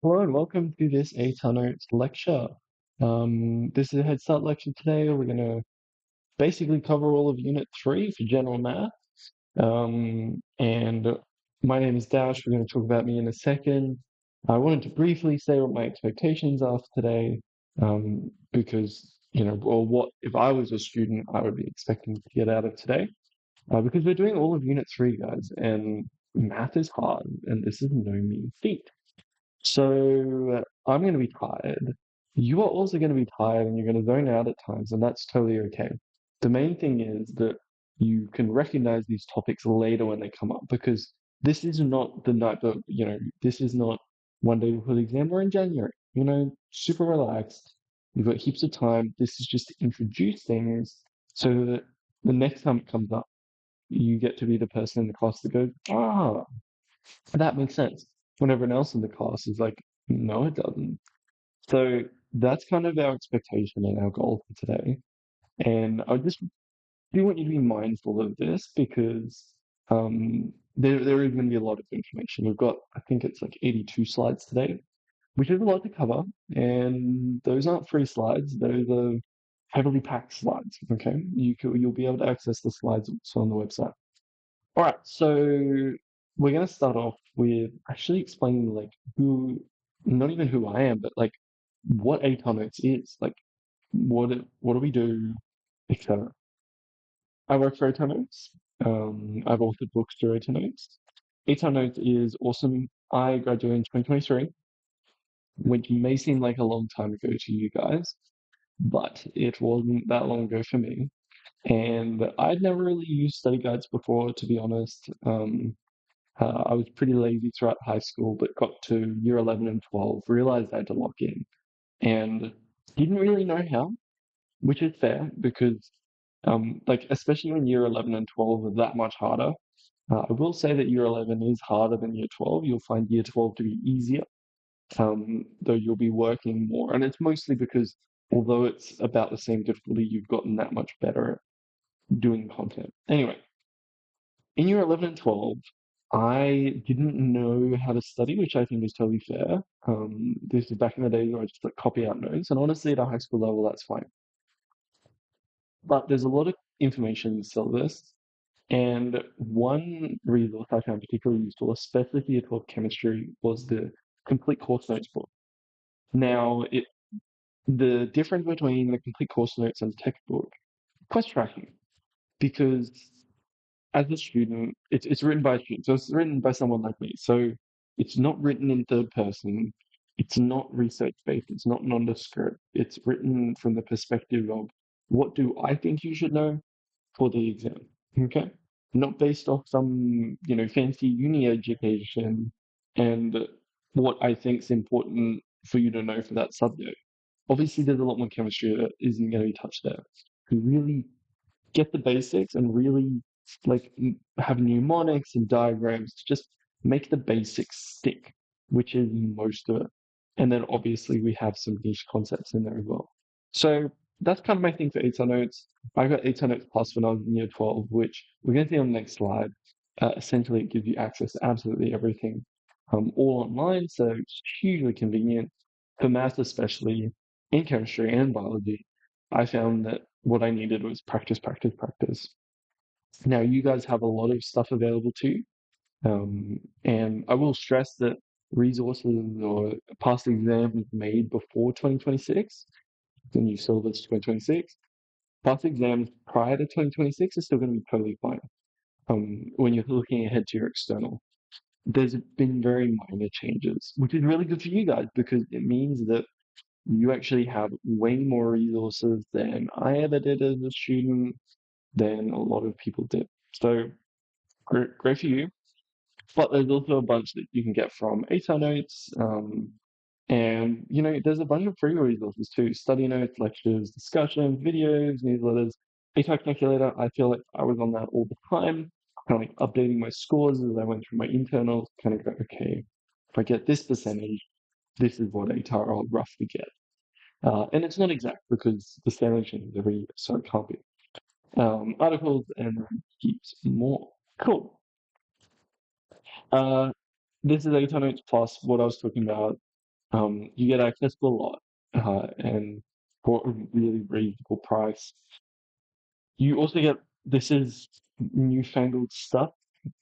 Hello and welcome to this ATAR Notes lecture. This is a Head Start lecture today. We're going to basically cover all of Unit 3 for General Maths. And my name is Dash. We're going to talk about me in a second. I wanted to briefly say what my expectations are for today, because, or what if I was a student, I would be expecting to get out of today. Because we're doing all of Unit 3, guys, and math is hard, and this is no mean feat. So I'm going to be tired. You are also going to be tired and you're going to zone out at times, and that's totally okay. The main thing is that you can recognize these topics later when they come up because this is not the night that, this is not one day before the exam. We're in January, super relaxed. You've got heaps of time. This is just to introduce things so that the next time it comes up, you get to be the person in the class that goes, that makes sense. When everyone else in the class is like, no, it doesn't. So that's kind of our expectation and our goal for today. And I just do want you to be mindful of this because there is going to be a lot of information. We've got, I think it's like 82 slides today, which is a lot to cover. And those aren't free slides; those are heavily packed slides. Okay, you'll be able to access the slides also on the website. All right, so we're gonna start off with actually explaining like not even who I am, but like what Atomics is, like what do we do, etc. I work for Atomics. I've authored books through Atomics. Atomics is awesome. I graduated in 2023, which may seem like a long time ago to you guys, but it wasn't that long ago for me. And I'd never really used study guides before, to be honest. I was pretty lazy throughout high school, but got to year 11 and 12, realized I had to lock in, and didn't really know how, which is fair because, like, especially when year 11 and 12 are that much harder. I will say that year 11 is harder than year 12. You'll find year 12 to be easier, though you'll be working more. And it's mostly because, although it's about the same difficulty, you've gotten that much better at doing content. Anyway, in year 11 and 12, I didn't know how to study, which I think is totally fair. This is back in the days where I just like copy out notes, and honestly, at a high school level, that's fine. But there's a lot of information in the syllabus, and one resource I found particularly useful, especially for year 12 chemistry, was the complete course notes book. Now, the difference between the complete course notes and the textbook, quite striking, because as a student, it's written by a student, so it's written by someone like me. So it's not written in third person. It's not research based. It's not nondescript. It's written from the perspective of what do I think you should know for the exam. Okay, not based off some fancy uni education and what I think is important for you to know for that subject. Obviously, there's a lot more chemistry that isn't going to be touched there. We really get the basics and really like have mnemonics and diagrams to just make the basics stick, which is most of it. And then obviously we have some niche concepts in there as well. So that's kind of my thing for 8 notes. I got 8 notes plus when I was in year 12, which we're going to see on the next slide. Essentially, it gives you access to absolutely everything, all online. So it's hugely convenient for math, especially in chemistry and biology. I found that what I needed was practice, practice, practice. Now, you guys have a lot of stuff available too. And I will stress that resources or past exams made before 2026, the new syllabus 2026, past exams prior to 2026 is still going to be totally fine. When you're looking ahead to your external, there's been very minor changes, which is really good for you guys because it means that you actually have way more resources than I ever did as a student, than a lot of people did. So great for you. But there's also a bunch that you can get from ATAR notes. And there's a bunch of free resources too. Study notes, lectures, discussions, videos, newsletters. ATAR calculator, I feel like I was on that all the time, kind of like updating my scores as I went through my internals, kind of go, okay, if I get this percentage, this is what ATAR I'll roughly get. And it's not exact because the standard changes every year, so it can't be. Articles and heaps more. Cool. Uh, this is 8 notes plus what I was talking about. You get access to a lot, and for a really reasonable price. You also get this is newfangled stuff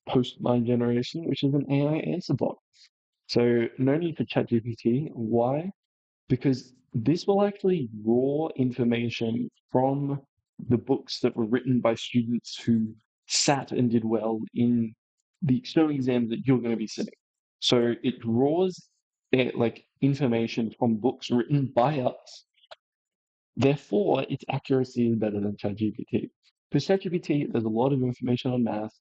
post my generation, which is an AI answer bot. So no need for ChatGPT. Why? Because this will actually raw information from the books that were written by students who sat and did well in the external exams that you're going to be sitting. So it draws like information from books written by us. Therefore, its accuracy is better than ChatGPT. Because ChatGPT, there's a lot of information on math.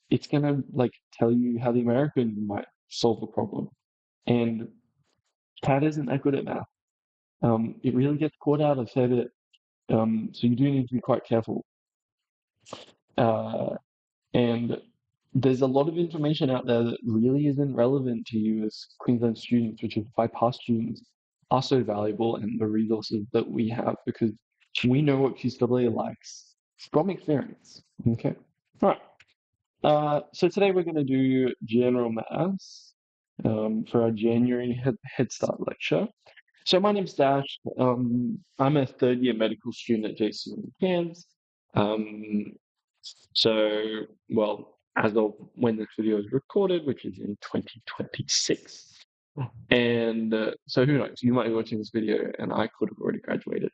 It's gonna like tell you how the American might solve a problem. And Chat isn't that good at math. It really gets caught out a fair bit. So you do need to be quite careful. Uh, and there's a lot of information out there that really isn't relevant to you as Queensland students, which is why past students are so valuable and the resources that we have because we know what QCE likes from experience. Okay. All right. So today we're going to do general maths for our January Head Start lecture. So my name's Dash. I'm a third year medical student at JC in Cairns. Um, so, well, as of when this video is recorded, which is in 2026. And so who knows? You might be watching this video and I could have already graduated.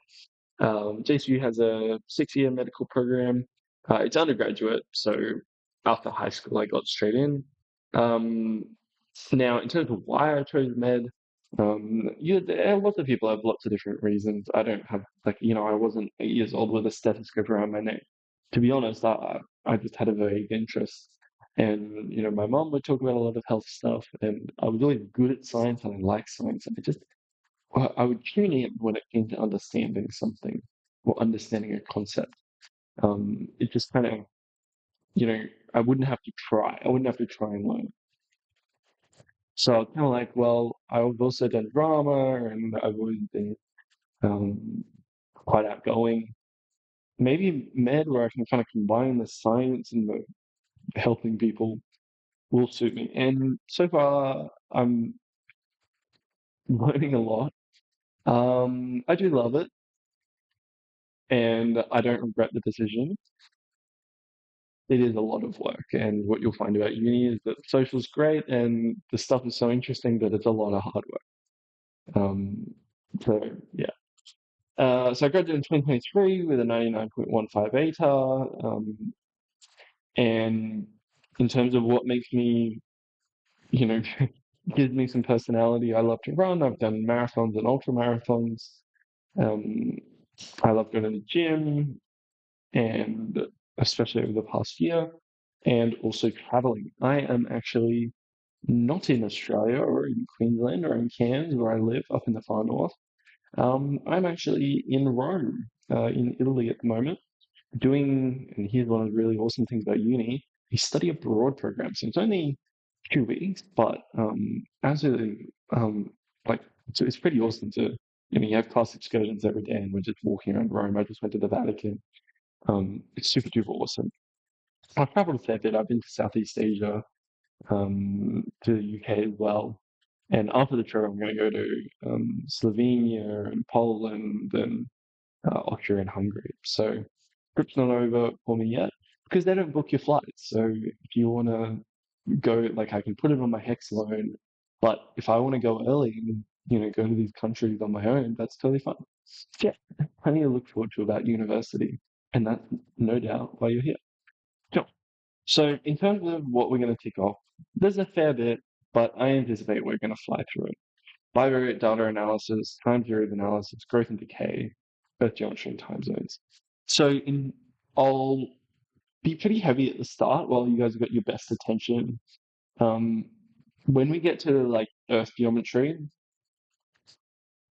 JCU has a 6 year medical program. It's undergraduate, so after high school, I got straight in. Um, Now, in terms of why I chose med, lots of people have lots of different reasons. I don't have, like, I wasn't 8 years old with a stethoscope around my neck. To be honest, I just had a vague interest. And, my mom would talk about a lot of health stuff, and I was really good at science and I liked science. And I would tune in when it came to understanding something or understanding a concept. It just kind of, you know, I wouldn't have to try. I wouldn't have to try and learn. So I was kind of like, well, I've also done drama and I've always been um, quite outgoing. Maybe med, where I can kind of combine the science and the helping people, will suit me. And so far, I'm learning a lot. I do love it, and I don't regret the decision. It is a lot of work, and what you'll find about uni is that social's great, and the stuff is so interesting that it's a lot of hard work. So yeah. So I graduated in 2023 with a 99.15 ATAR. And in terms of what makes me, you know, gives me some personality, I love to run. I've done marathons and ultra marathons. Um, I love going to the gym, and especially over the past year, and also traveling. I am actually not in Australia or in Queensland or in Cairns, where I live up in the far north. I'm actually in Rome, in Italy at the moment, doing, and here's one of the really awesome things about uni, a study abroad program. So it's only 2 weeks, but absolutely, like, so it's pretty awesome to, you have class excursions every day, and we're just walking around Rome. I just went to the Vatican. It's super duper awesome. I've traveled a fair bit. I've been to Southeast Asia, to the UK as well. And after the trip, I'm going to go to Slovenia and Poland and Austria and Hungary. So trip's not over for me yet because they don't book your flights. So if you want to go, like, I can put it on my Hex loan, but if I want to go early and go to these countries on my own, that's totally fine. Yeah, plenty to look forward to about university, and that's no doubt why you're here. Sure. So in terms of what we're going to tick off, there's a fair bit, but I anticipate we're going to fly through it. Bivariate data analysis, time series analysis, growth and decay, Earth geometry and time zones. I'll be pretty heavy at the start while you guys have got your best attention. Um, when we get to like Earth geometry,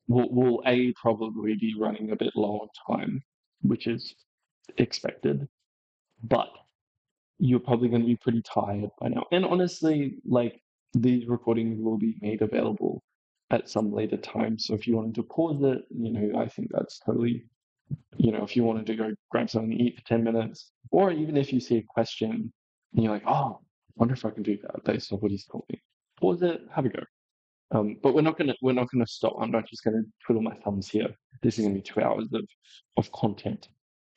we'll probably be running a bit low on time, which is expected, but you're probably going to be pretty tired by now. And honestly, like, these recordings will be made available at some later time. So if you wanted to pause it, I think that's totally, if you wanted to go grab something to eat for 10 minutes, or even if you see a question and you're like, oh, I wonder if I can do that based on what he's told me. Pause it, have a go. But we're not gonna stop. I'm not just gonna twiddle my thumbs here. This is gonna be 2 hours of content.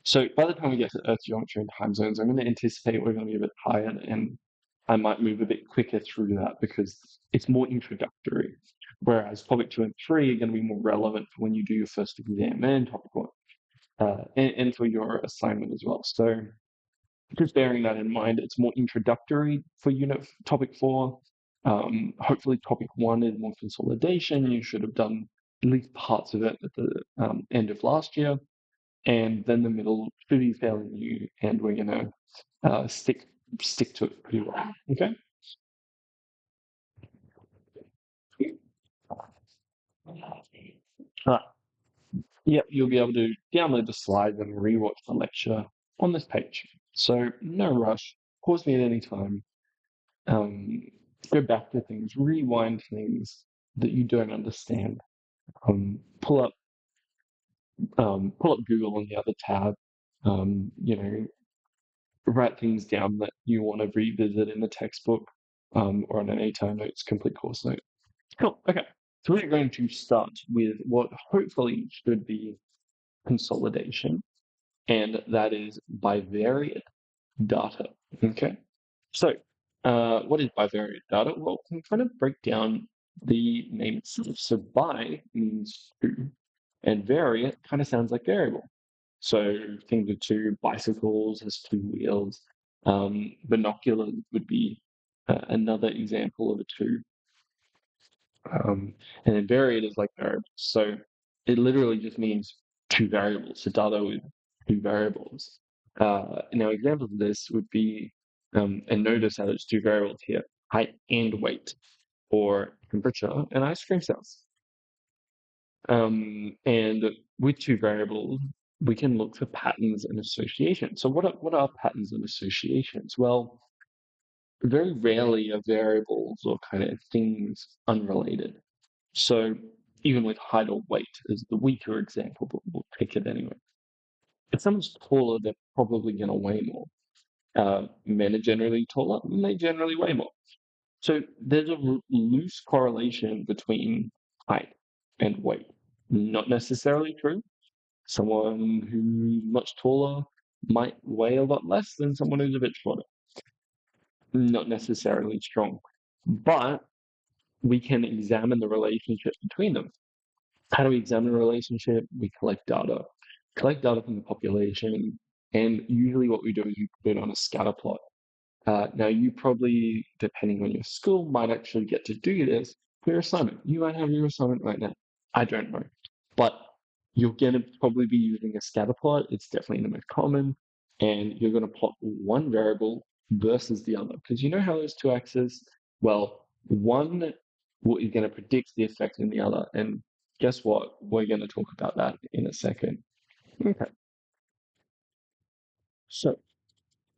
So by the time we get to Earth geometry and time zones, I'm going to anticipate we're going to be a bit tired, and I might move a bit quicker through that because it's more introductory. Whereas topic 2 and 3 are going to be more relevant for when you do your first exam and topic 1, and for your assignment as well. So just bearing that in mind, it's more introductory for topic 4. Hopefully topic 1 is more consolidation. You should have done at least parts of it at the end of last year, and then the middle should be fairly new, and we're gonna stick to it pretty well. Okay. Uh, yep, you'll be able to download the slides and rewatch the lecture on this page. So no rush. Pause me at any time. Um, Go back to things, rewind things that you don't understand. Um, pull up pull up Google on the other tab. You know, write things down that you want to revisit in the textbook, or on an A-time notes, complete course note. Cool. Okay. So we're going to start with what hopefully should be consolidation, and that is bivariate data. Okay. So, what is bivariate data? Well, we can kind of break down the name itself. So, bi means two, and variate kind of sounds like variable. So, things with two bicycles has two wheels. Binoculars would be another example of a two. And then variate is like variables. So it literally just means two variables. So data with two variables. Now examples of this would be, and notice how there's two variables here, height and weight, or temperature and ice cream sales. And with two variables, we can look for patterns and associations. So what are patterns and associations? Well, very rarely are variables or kind of things unrelated. So even with height or weight is the weaker example, but we'll take it anyway. If someone's taller, they're probably going to weigh more. Men are generally taller, and they generally weigh more. So there's a loose correlation between height and weight. Not necessarily true. Someone who's much taller might weigh a lot less than someone who's a bit shorter. Not necessarily strong. But we can examine the relationship between them. How do we examine a relationship? We collect data from the population, and usually what we do is we put it on a scatter plot. Now, you probably, depending on your school, might actually get to do this for your assignment. You might have your assignment right now. I don't know. But you're going to probably be using a scatter plot. It's definitely the most common. And you're going to plot one variable versus the other. Because you know how those two axes, well, one is going to predict the effect in the other. And guess what? We're going to talk about that in a second. Okay. So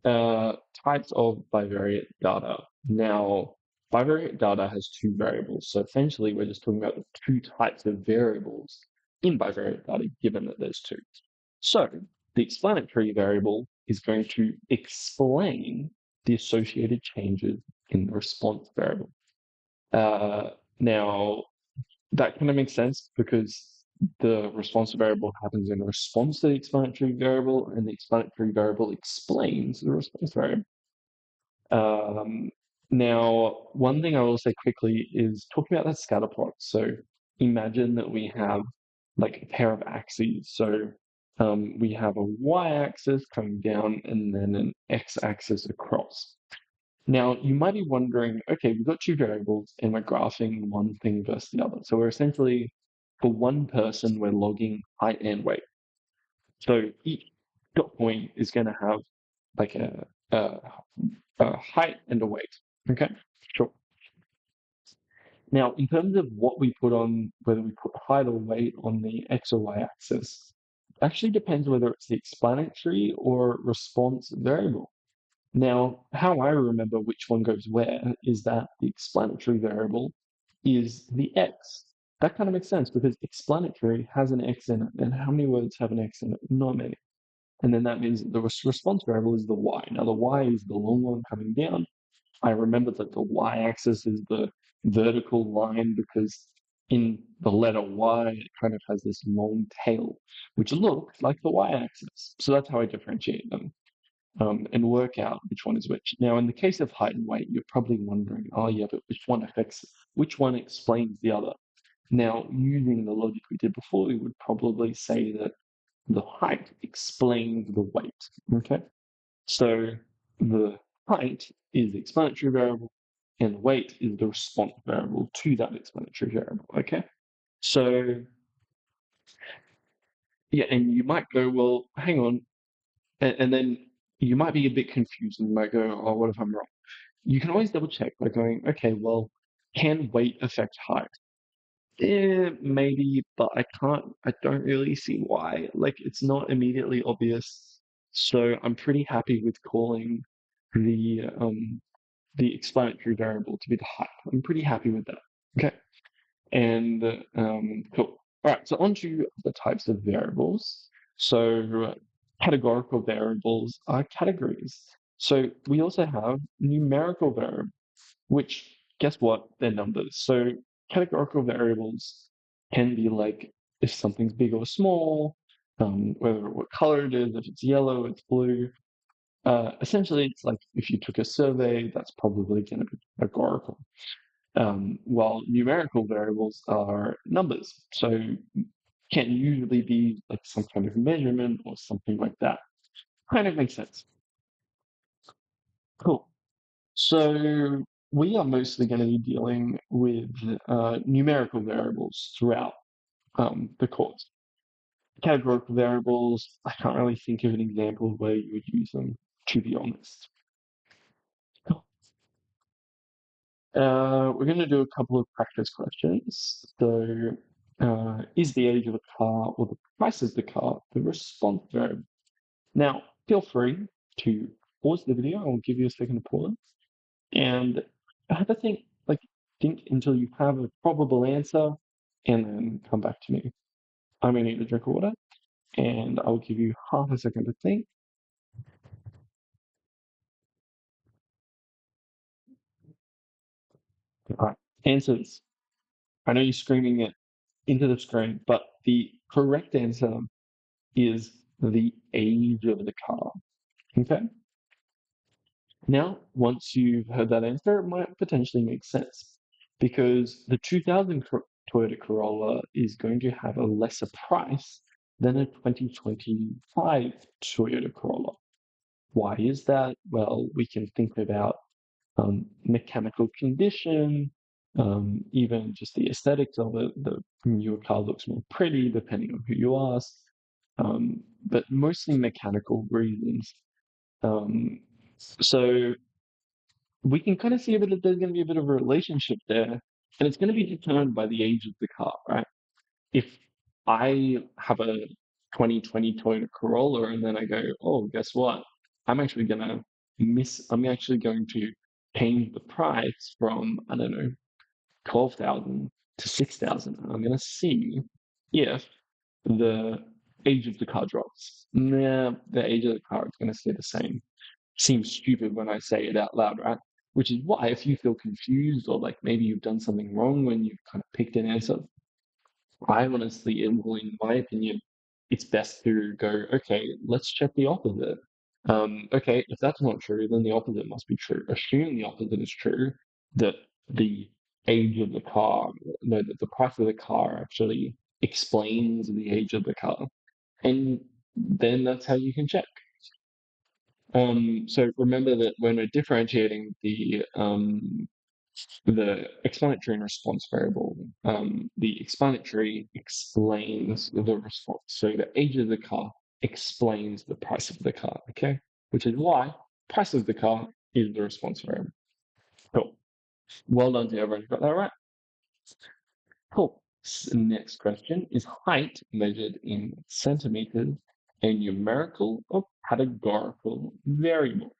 uh, types of bivariate data. Now, bivariate data has two variables. So essentially, we're just talking about the two types of variables in bivariate data, given that there's two. So the explanatory variable is going to explain the associated changes in the response variable. Now, that kind of makes sense because the response variable happens in response to the explanatory variable, and the explanatory variable explains the response variable. Um, Now, one thing I will say quickly is talking about that scatter plot. So imagine that we have like a pair of axes. So we have a y-axis coming down and then an x-axis across. Now, you might be wondering, okay, we've got two variables and we're graphing one thing versus the other. So we're essentially, for one person, we're logging height and weight. So each dot point is going to have like a height and a weight. Okay, sure. Now, in terms of what we put on, whether we put height or weight on the x or y axis, actually depends whether it's the explanatory or response variable. Now, how I remember which one goes where is that the explanatory variable is the x. That kind of makes sense because explanatory has an x in it. And how many words have an x in it? Not many. And then that means that the response variable is the y. Now, the y is the long one coming down. I remember that the y-axis is the vertical line because in the letter Y, it kind of has this long tail, which looks like the Y-axis. So that's how I differentiate them and work out which one is which. Now, in the case of height and weight, you're probably wondering, oh yeah, but which one explains the other? Now, using the logic we did before, we would probably say that the height explains the weight. Okay, so the height is the explanatory variable, and the weight is the response variable to that explanatory variable. Okay, so yeah, and you might go, well, hang on, and then you might be a bit confused, and you might go, oh, what if I'm wrong? You can always double check by going, okay, well, can weight affect height? Maybe, but I don't really see why. Like, it's not immediately obvious. So I'm pretty happy with calling the um the explanatory variable to be the height. I'm pretty happy with that. Okay. And cool. All right, so on to the types of variables. So categorical variables are categories. So we also have numerical variables, which guess what? They're numbers. So categorical variables can be like if something's big or small, whether what color it is, if it's yellow, it's blue. Essentially, it's like if you took a survey, that's probably going to be categorical. While numerical variables are numbers, so can usually be like some kind of measurement or something like that. Kind of makes sense. Cool. So we are mostly going to be dealing with numerical variables throughout the course. Categorical variables, I can't really think of an example where you would use them, to be honest. We're going to do a couple of practice questions. So, is the age of a car or the price of the car the response variable? Now, feel free to pause the video. I'll give you a second to pause and have a think, like think until you have a probable answer, and then come back to me. I'm going to need a drink of water, and I'll give you half a second to think. All right, answers. I know you're screaming it into the screen, but the correct answer is the age of the car. Okay. Now, once you've heard that answer, it might potentially make sense because the 2000 Toyota Corolla is going to have a lesser price than a 2025 Toyota Corolla. Why is that? Well, we can think about mechanical condition, even just the aesthetics of it. The newer car looks more pretty, depending on who you ask, but mostly mechanical reasons. Um, so we can kind of see a bit of there's going to be a bit of a relationship there, and it's going to be determined by the age of the car, right? If I have a 2020 Toyota Corolla and then I go, oh, guess what? I'm actually going to change the price from, I don't know, 12,000 to 6,000. I'm going to see if the age of the car drops. Nah, the age of the car is going to stay the same. Seems stupid when I say it out loud, right? Which is why if you feel confused or like maybe you've done something wrong when you've kind of picked an answer, I honestly, well, in my opinion, it's best to go, okay, let's check the opposite. Okay, if that's not true, then the opposite must be true. Assume the opposite is true, that the age of the car, no, that the price of the car actually explains the age of the car. And then that's how you can check. So remember that when we're differentiating the explanatory and response variable, the explanatory explains the response. So the age of the car explains the price of the car, okay? Which is why price of the car is the response variable. Cool. Well done to everyone who got that right. Cool. Next question, is height measured in centimeters a numerical or categorical variable?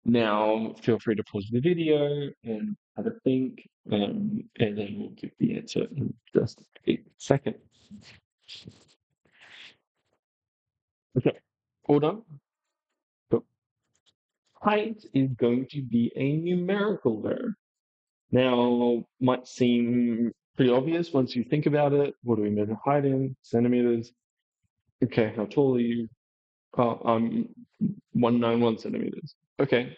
Now, feel free to pause the video and have a think, and then we'll give the answer in just a second. Okay, hold on. So height is going to be a numerical variable. Now, might seem pretty obvious once you think about it. What do we measure height in? Centimeters. Okay, how tall are you? Oh, I'm 191 centimeters. Okay.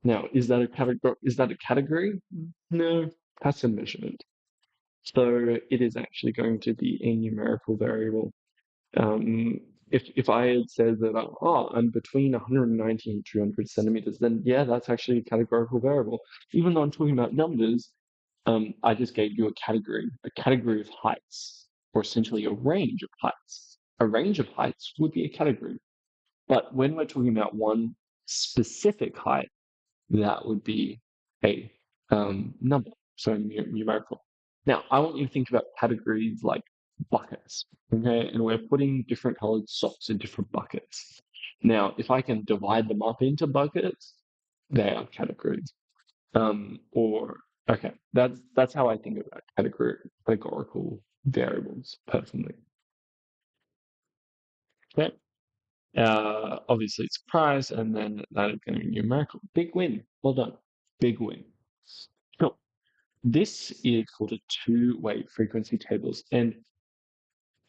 Now, is that a category? Is that a category? No, that's a measurement. So it is actually going to be a numerical variable. Um, if I had said that, I'm between 190 and 200 centimeters, then yeah, that's actually a categorical variable. Even though I'm talking about numbers, I just gave you a category of heights, or essentially a range of heights. A range of heights would be a category. But when we're talking about one specific height, that would be a number, so numerical. Now, I want you to think about categories like buckets, okay? And we're putting different colored socks in different buckets. Now, if I can divide them up into buckets, they are categories. Or okay, that's how I think about categorical variables personally. Okay. Obviously it's price, and then that is going to be numerical. Big win. Well done. Big win. So this is called a two-way frequency tables, and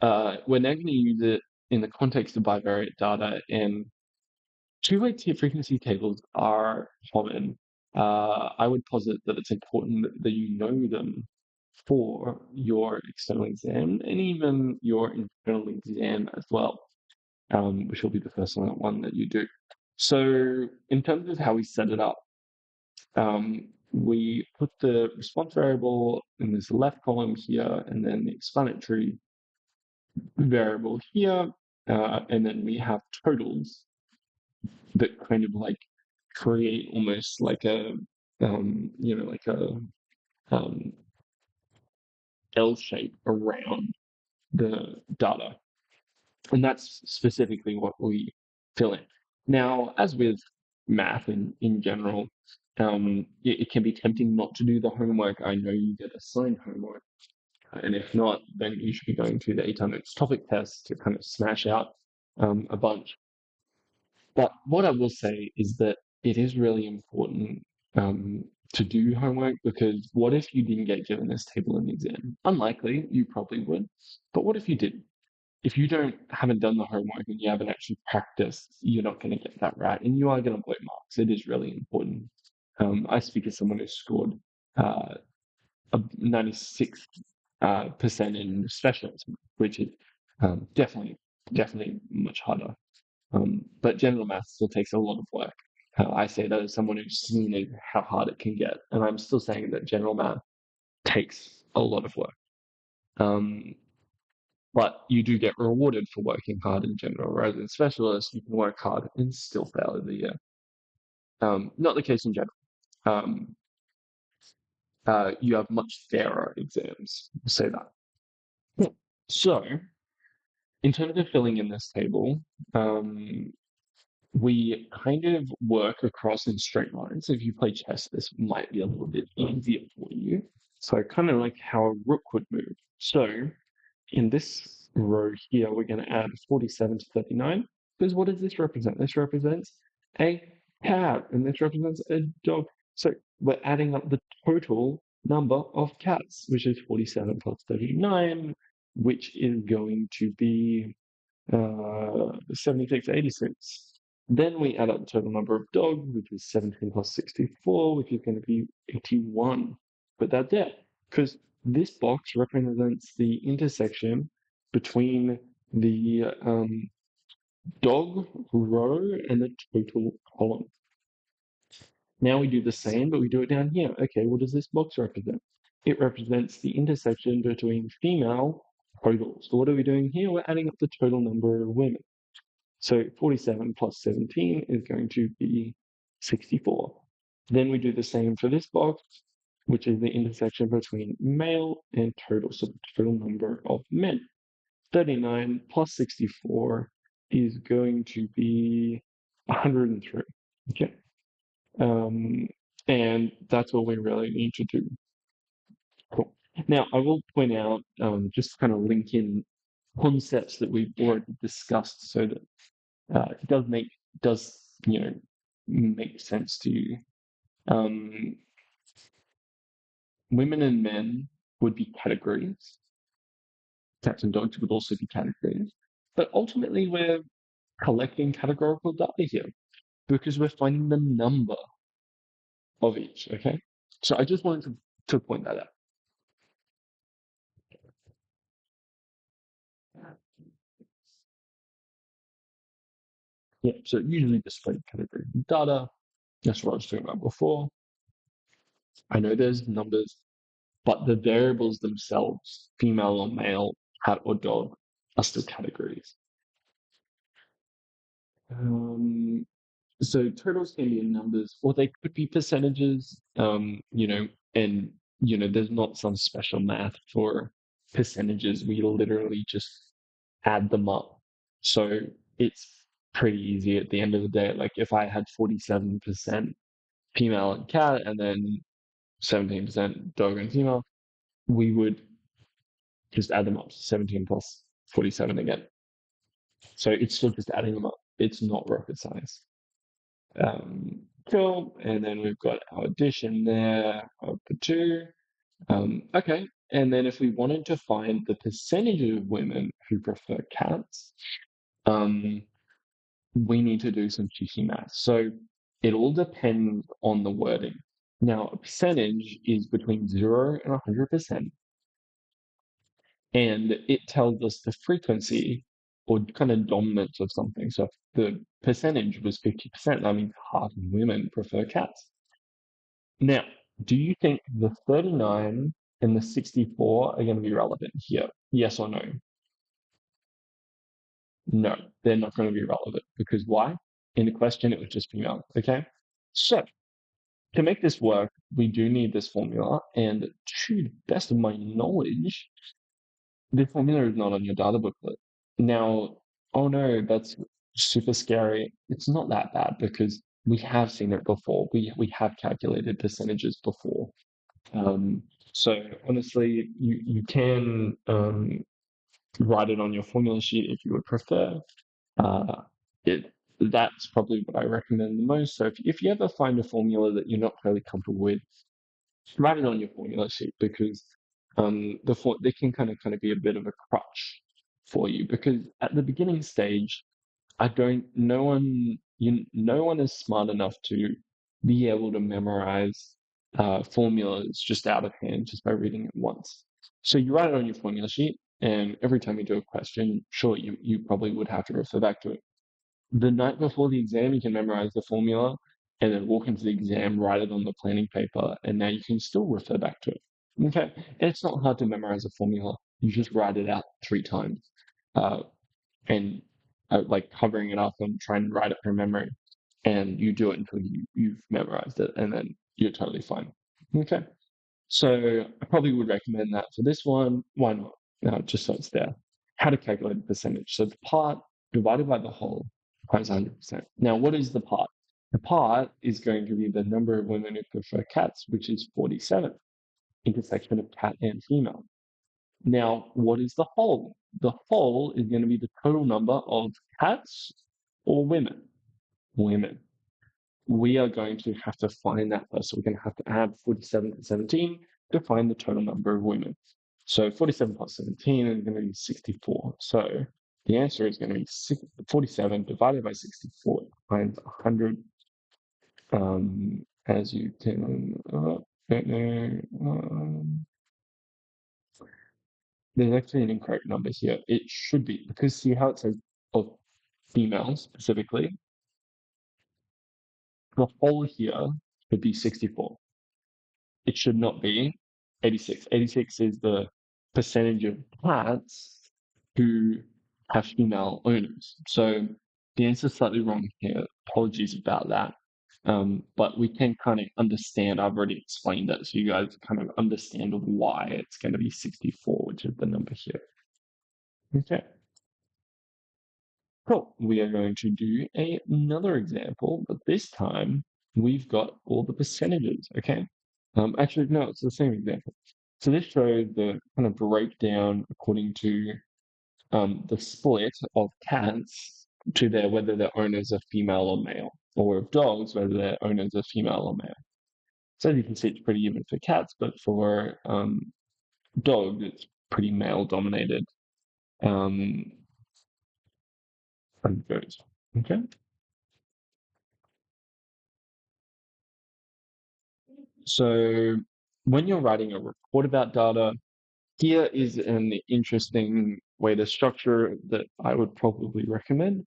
we're now going to use it in the context of bivariate data. And two-way frequency tables are common. I would posit that it's important that you know them for your external exam and even your internal exam as well, which will be the first one that you do. So in terms of how we set it up, we put the response variable in this left column here, and then the explanatory variable here, and then we have totals that kind of like create almost like a, like a um, L shape around the data. And that's specifically what we fill in. Now, as with math in general, it can be tempting not to do the homework. I know you get assigned homework. And if not, then you should be going to the 800 topic test to kind of smash out a bunch. But what I will say is that it is really important to do homework, because what if you didn't get given this table in the exam? Unlikely, you probably would. But what if you did? If you haven't done the homework and you haven't actually practiced, you're not going to get that right, and you are going to blow marks. It is really important. I speak as someone who scored uh, a 96 percent in specialism, which is definitely much harder. But general maths still takes a lot of work. I say that as someone who's seen how hard it can get, and I'm still saying that general math takes a lot of work. Um, but you do get rewarded for working hard in general, whereas in specialists, you can work hard and still fail in the year. Not the case in general. Um, you have much fairer exams, I'll say that. Cool. So, in terms of filling in this table, um, we kind of work across in straight lines. If you play chess, this might be a little bit easier for you. So, kind of like how a rook would move. So, in this row here, we're going to add 47 to 39, because what does this represent? This represents a cat, and this represents a dog. So we're adding up the total number of cats, which is 47 plus 39, which is going to be 76, 86. Then we add up the total number of dogs, which is 17 plus 64, which is going to be 81. Put that there, because this box represents the intersection between the dog row and the total column. Now we do the same, but we do it down here. Okay, what does this box represent? It represents the intersection between female totals. So what are we doing here? We're adding up the total number of women. So 47 plus 17 is going to be 64. Then we do the same for this box, which is the intersection between male and total, so the total number of men. 39 plus 64 is going to be 103. Okay. Um, and that's what we really need to do. Cool. Now, I will point out, just kind of link in concepts that we've already discussed, so that it does make sense to you. Um, women and men would be categories. Cats and dogs would also be categories. But ultimately, we're collecting categorical data here because we're finding the number of each. Okay. So I just wanted to point that out. Yeah. So usually display category data. That's what I was talking about before. I know there's numbers, but the variables themselves, female or male, cat or dog, are still categories. Um, so totals can be in numbers, or they could be percentages. And there's not some special math for percentages. We literally just add them up. So it's pretty easy at the end of the day. Like if I had 47% female and cat, and then 17% dog and female, we would just add them up to 17 plus 47 again. So it's still just adding them up. It's not rocket science. Cool. And then we've got our addition there of the two. Okay. And then if we wanted to find the percentage of women who prefer cats, um, we need to do some cheeky math. So it all depends on the wording. Now, a percentage is between 0 and 100%, and it tells us the frequency or kind of dominance of something. So if the percentage was 50%, that means half of women prefer cats. Now, do you think the 39 and the 64 are going to be relevant here? Yes or no? No, they're not going to be relevant because why? In the question, it was just female. Okay. So to make this work, we do need this formula. And to the best of my knowledge, the formula is not on your data booklet. Now, oh no, that's super scary. It's not that bad because we have seen it before. We have calculated percentages before. Um, so honestly, you can write it on your formula sheet if you would prefer. Uh, it that's probably what I recommend the most. So if you ever find a formula that you're not really comfortable with, write it on your formula sheet because they can kind of be a bit of a crutch for you because at the beginning stage, I don't no one is smart enough to be able to memorize formulas just out of hand just by reading it once. So you write it on your formula sheet, and every time you do a question, sure, you probably would have to refer back to it. The night before the exam, you can memorize the formula and then walk into the exam, write it on the planning paper, and now you can still refer back to it. Okay. And it's not hard to memorize a formula. You just write it out 3 times uh, and like covering it up and trying to write it from memory. And you do it until you've memorized it, and then you're totally fine. Okay. So I probably would recommend that for this one. Why not? Just so it's there. How to calculate the percentage. So the part divided by the whole is 100%. Now, what is the part? The part is going to be the number of women who prefer cats, which is 47, intersection of cat and female. Now, what is the whole? The whole is going to be the total number of cats or women. Women. We are going to have to find that first. So we're going to have to add 47 to 17 to find the total number of women. So 47 plus 17 is going to be 64. So the answer is going to be 47 divided by 64 times 100. As you can, don't know, there's actually an incorrect number here. It should be, because see how it says of females specifically, the whole here would be 64. It should not be 86. 86 is the percentage of cats who have female owners. So the answer is slightly wrong here. Apologies about that. But we can kind of understand, I've already explained it, so you guys kind of understand why it's going to be 64, which is the number here. Okay, cool. We are going to do another example, but this time we've got all the percentages, okay? Actually, no, it's the same example. So this shows the kind of breakdown according to the split of cats to their whether their owners are female or male, or of dogs, whether their owners are female or male. So you can see, it's pretty even for cats, but for dogs, it's pretty male dominated. Um, and goes. Okay. So when you're writing a report about data, here is an interesting way to structure it that I would probably recommend.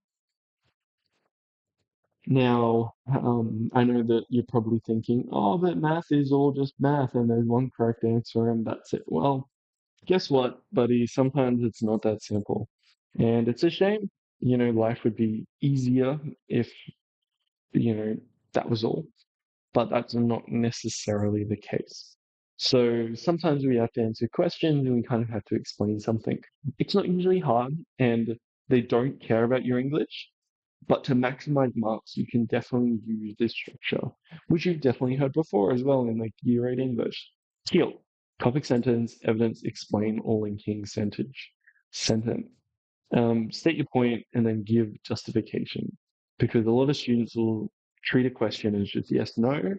Now, I know that you're probably thinking, oh, but math is all just math and there's one correct answer and that's it. Well, guess what, buddy? Sometimes it's not that simple. And it's a shame. Life would be easier if, you know, that was all. But that's not necessarily the case. So sometimes we have to answer questions and we kind of have to explain something. It's not usually hard and they don't care about your English, but to maximize marks, you can definitely use this structure, which you've definitely heard before as well in like year eight English. Kill, topic sentence, evidence, explain, or linking sentence. State your point and then give justification because a lot of students will treat a question as just yes, no,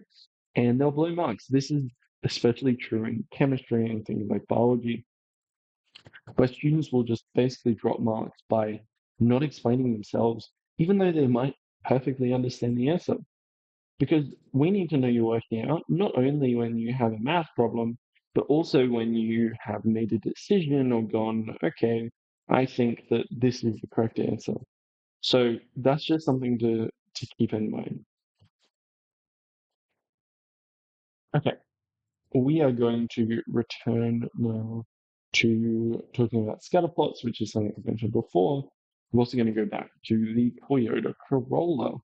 and they'll blow marks. This is especially true in chemistry and things like biology, where students will just basically drop marks by not explaining themselves, even though they might perfectly understand the answer. Because we need to know you're working out not only when you have a math problem, but also when you have made a decision or gone, okay, I think that this is the correct answer. So that's just something to keep in mind. Okay, we are going to return now to talking about scatter plots, which is something I mentioned before. We're also going to go back to the Toyota Corolla.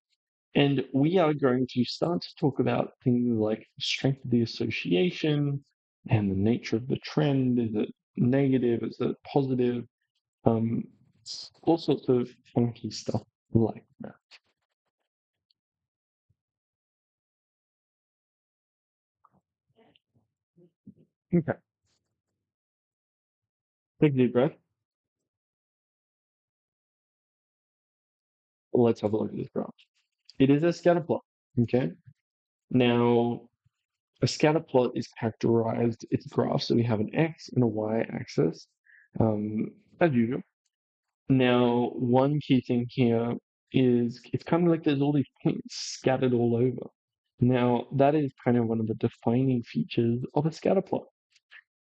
And we are going to start to talk about things like strength of the association and the nature of the trend. Is it negative? Is it positive? Um, all sorts of funky stuff like that. Okay, take a deep breath. Let's have a look at this graph. It is a scatter plot. Okay. Now, a scatter plot is characterized, it's graphs, so we have an x and a y axis, as usual. Now, one key thing here is it's kind of like there's all these points scattered all over. Now, that is kind of one of the defining features of a scatter plot.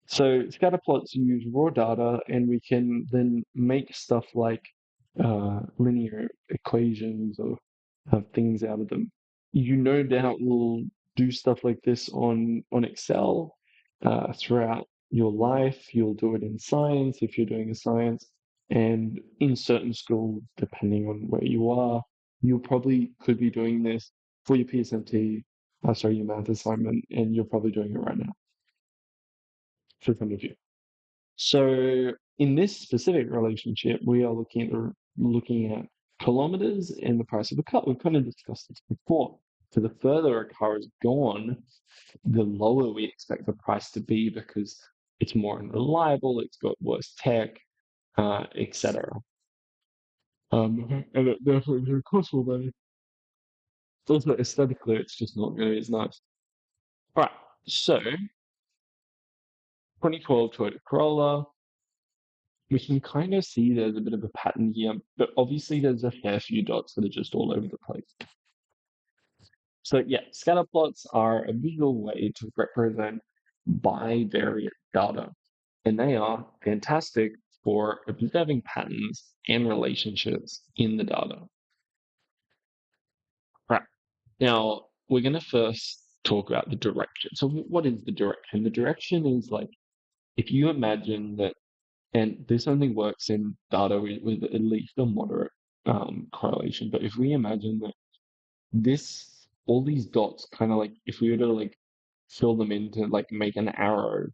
So scatter plots use raw data, and we can then make stuff like linear equations or have things out of them. You no doubt will do stuff like this on Excel throughout your life. You'll do it in science if you're doing a science, and in certain schools, depending on where you are, you probably could be doing this for your PSMT, sorry, your math assignment, and you're probably doing it right now for some of you. So in this specific relationship, we are looking at kilometers and the price of a car. We've kind of discussed this before. So the further a car is gone, the lower we expect the price to be because it's more unreliable, it's got worse tech, etc. And it therefore it costs more money. Also aesthetically, it's just not going to be as nice. All right, so 2012 Toyota Corolla. We can kind of see there's a bit of a pattern here, but obviously there's a fair few dots that are just all over the place. So yeah, scatter plots are a visual way to represent bivariate data, and they are fantastic for observing patterns and relationships in the data. Right. Now, we're going to first talk about the direction. So what is the direction? The direction is like if you imagine that. And this only works in data with at least a moderate correlation. But if we imagine that all these dots, kind of like if we were to like fill them in to like make an arrow,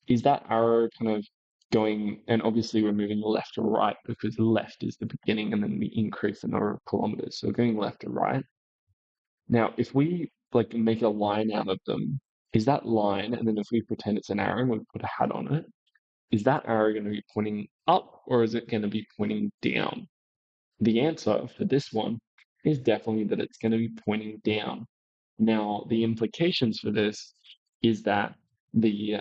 is that arrow kind of going, and obviously we're moving left to right because left is the beginning and then we increase the number of kilometers. So going left to right. Now, if we like make a line out of them, is that line, and then if we pretend it's an arrow and we put a hat on it, is that arrow going to be pointing up or is it going to be pointing down? The answer for this one is definitely that it's going to be pointing down. Now, the implications for this is that the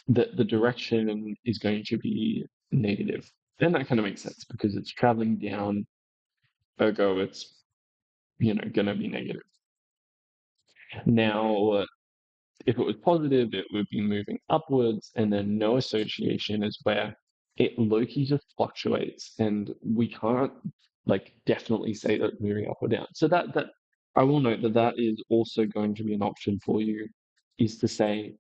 the direction is going to be negative. Then that kind of makes sense because it's traveling down, ergo it's going to be negative. Now, if it was positive, it would be moving upwards, and then no association is where it low-key just fluctuates, and we can't like definitely say that it's moving up or down. So that I will note that that is also going to be an option for you, is to say,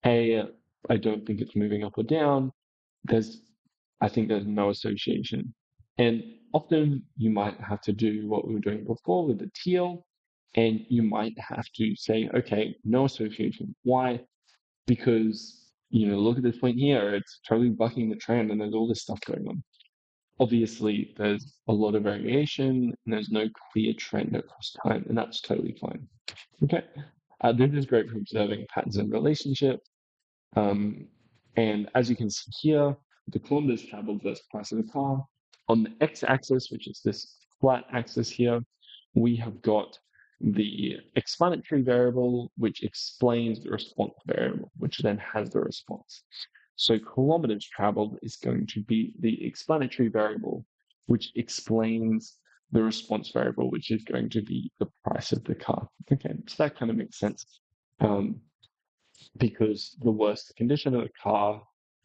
hey, I don't think it's moving up or down. There's, I think there's no association. And often you might have to do what we were doing before with the teal, and you might have to say, okay, no association. Why? Because, look at this point here, it's totally bucking the trend and there's all this stuff going on. Obviously, there's a lot of variation and there's no clear trend across time, and that's totally fine. Okay. This is great for observing patterns in relationships. Um, and as you can see here, the kilometers traveled versus price of the car. On the x-axis, which is this flat axis here, we have got the explanatory variable, which explains the response variable, which then has the response. So kilometers traveled is going to be the explanatory variable, which explains the response variable, which is going to be the price of the car. Okay, so that kind of makes sense. Um, because the worse the condition of the car,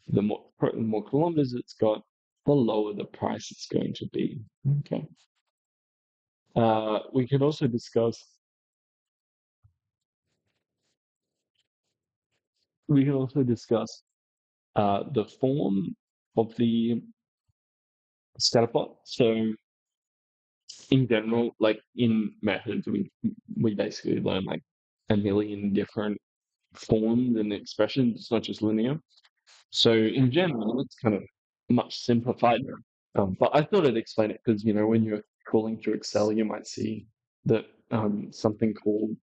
the more kilometers it's got, the lower the price it's going to be. Okay. We can also discuss. We can also discuss the form of the scatter plot. So in general, like in methods, we basically learn like a million different forms and expressions. It's not just linear. So in general, it's kind of much simplified. But I thought I'd explain it because, when you're calling through Excel, you might see that something called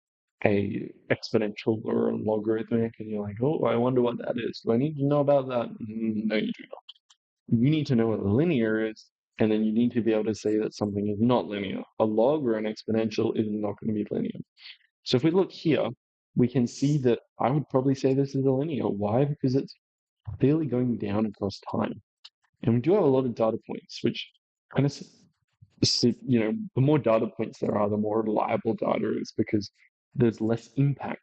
a exponential or a logarithmic, and you're like, oh, I wonder what that is. Do I need to know about that? No, you do not. You need to know what a linear is, and then you need to be able to say that something is not linear. A log or an exponential is not going to be linear. So if we look here, we can see that I would probably say this is a linear. Why? Because it's clearly going down across time. And we do have a lot of data points, which kind of, the more data points there are, the more reliable data is because there's less impact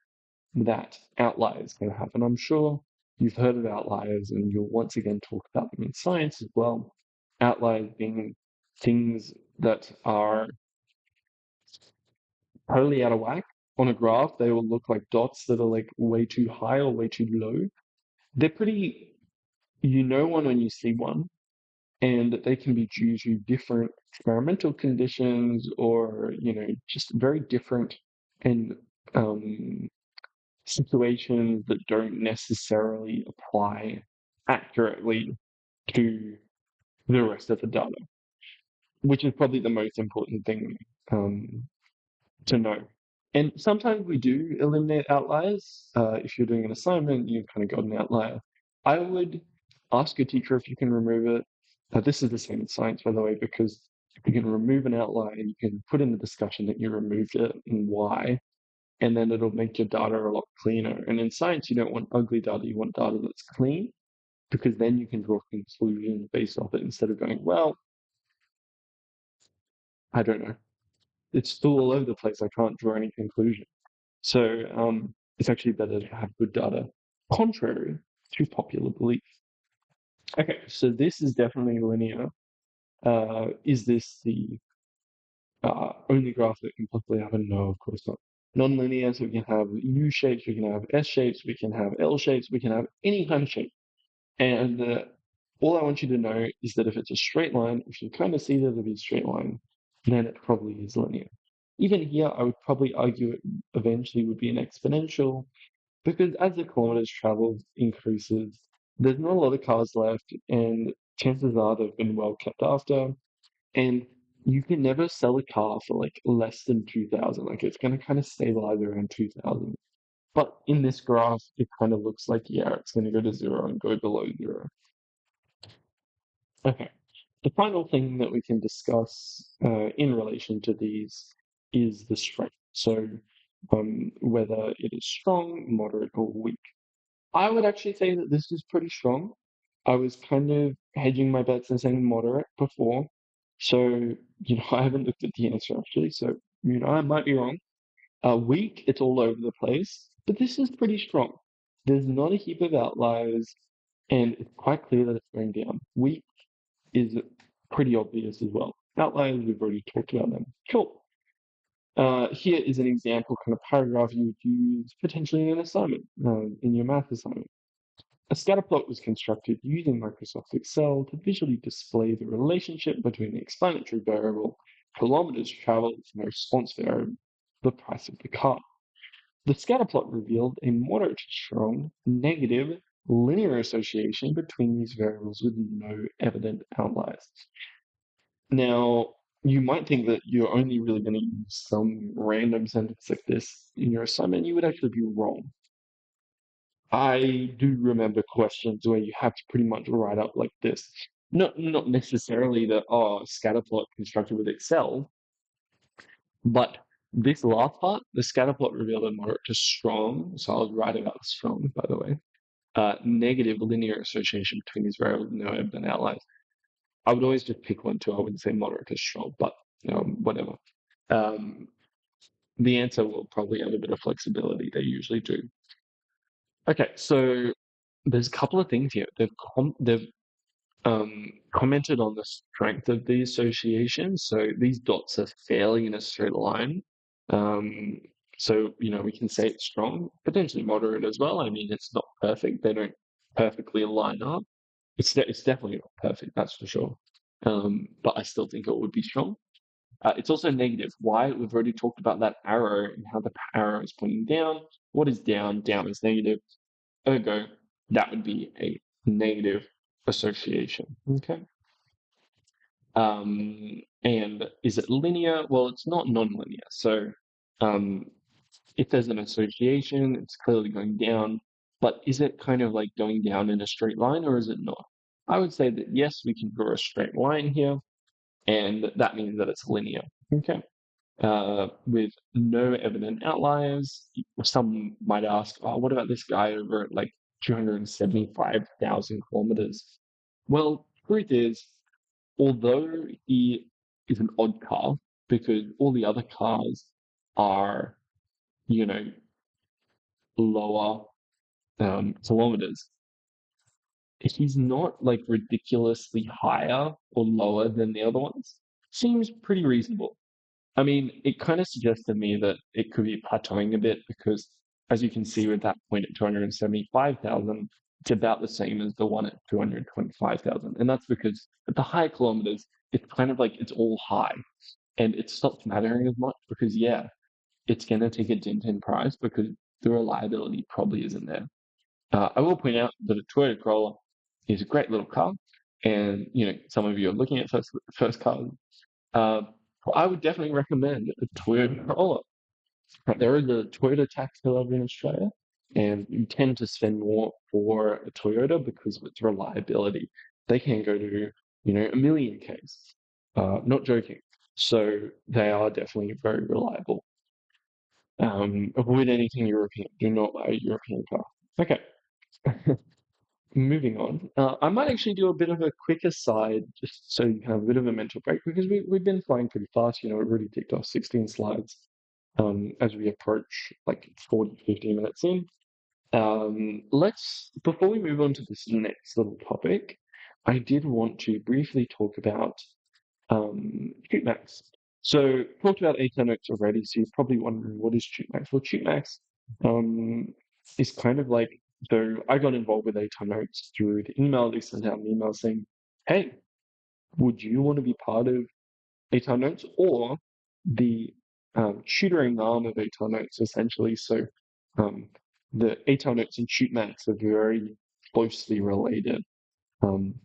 that outliers can have. And I'm sure you've heard of outliers and you'll once again talk about them in science as well. Outliers being things that are totally out of whack. On a graph, they will look like dots that are like way too high or way too low. They're pretty, one when you see one, and they can be due to different experimental conditions or just very different and situations that don't necessarily apply accurately to the rest of the data, which is probably the most important thing um, to know. And sometimes we do eliminate outliers. If you're doing an assignment, you've kind of got an outlier. I would ask your teacher if you can remove it. This is the same in science, by the way, because you can remove an outlier and you can put in the discussion that you removed it and why, and then it'll make your data a lot cleaner. And in science, you don't want ugly data, you want data that's clean, because then you can draw conclusions based off it instead of going, well, I don't know. It's still all over the place. I can't draw any conclusion. So it's actually better to have good data, contrary to popular belief. Okay, so this is definitely linear. Is this the only graph that can possibly happen? No, of course not. Non-linear, so we can have U shapes, we can have S shapes, we can have L shapes, we can have any kind of shape. And all I want you to know is that if it's a straight line, if you kind of see that it is a straight line, then it probably is linear. Even here, I would probably argue it eventually would be an exponential because as the kilometers traveled increases, there's not a lot of cars left, and chances are they've been well kept after. And you can never sell a car for like less than 2,000. Like it's going to kind of stabilize around 2,000. But in this graph, it kind of looks like, yeah, it's going to go to zero and go below zero. Okay. The final thing that we can discuss in relation to these is the strength. So whether it is strong, moderate, or weak. I would actually say that this is pretty strong. I was kind of hedging my bets and saying moderate before. So, I haven't looked at the answer actually. So, I might be wrong. Weak, it's all over the place, but this is pretty strong. There's not a heap of outliers, and it's quite clear that it's going down. Weak is pretty obvious as well. Outliers, we've already talked about them. Cool. Here is an example kind of paragraph you would use potentially in an assignment, in your math assignment. A scatter plot was constructed using Microsoft Excel to visually display the relationship between the explanatory variable, kilometers traveled, and the response variable, the price of the car. The scatter plot revealed a moderate to strong negative linear association between these variables with no evident outliers. Now, you might think that you're only really going to use some random sentence like this in your assignment. You would actually be wrong. I do remember questions where you have to pretty much write up like this. Not necessarily the scatter plot constructed with Excel, but this last part, the scatter plot revealed a moderate to strong. So I was right about strong, by the way. Negative linear association between these variables, no evident outliers. I would always just pick one too. I wouldn't say moderate to strong, but whatever. Um, the answer will probably have a bit of flexibility. They usually do. Okay, so there's a couple of things here. They've commented on the strength of the association. So these dots are fairly in a straight line. Um, so we can say it's strong, potentially moderate as well. I mean, it's not perfect. They don't perfectly line up. It's definitely not perfect, that's for sure. But I still think it would be strong. It's also negative. Why? We've already talked about that arrow and how the arrow is pointing down. What is down? Down is negative. Ergo, that would be a negative association. Okay. And is it linear? Well, it's not nonlinear. So um, if there's an association, it's clearly going down. But is it kind of like going down in a straight line or is it not? I would say that yes, we can draw a straight line here, and that means that it's linear. Okay. With no evident outliers. Some might ask, oh, what about this guy over at like 275,000 kilometers? Well, truth is, although he is an odd car, because all the other cars are, you know, lower kilometers, he's not like ridiculously higher or lower than the other ones. Seems pretty reasonable. I mean, it kind of suggests to me that it could be plateauing a bit because, as you can see with that point at 275,000, it's about the same as the one at 225,000. And that's because at the higher kilometers, it's kind of like it's all high and it stops mattering as much because, yeah, it's going to take a dent in price because the reliability probably isn't there. I will point out that a Toyota Corolla is a great little car. And, some of you are looking at first cars. Uh, I would definitely recommend a Toyota Corolla. There is a Toyota tax bill in Australia, and you tend to spend more for a Toyota because of its reliability. They can go to, a million Ks. Not joking. So they are definitely very reliable. Avoid anything European. Do not buy a European car. Okay. Moving on, I might actually do a bit of a quick aside just so you can have a bit of a mental break because we've been flying pretty fast. We've already ticked off 16 slides as we approach like 40, 50 minutes in. Before we move on to this next little topic, I did want to briefly talk about TuteMax. So talked about ATAR notes already, so you're probably wondering what is TuteMax? Well, TuteMax um, is kind of like, so I got involved with ATAR notes through the email. They sent out an email saying, hey, would you want to be part of ATAR notes or the tutoring arm of ATAR notes essentially? So um, the ATAR notes and TuteMax are very closely related. Um,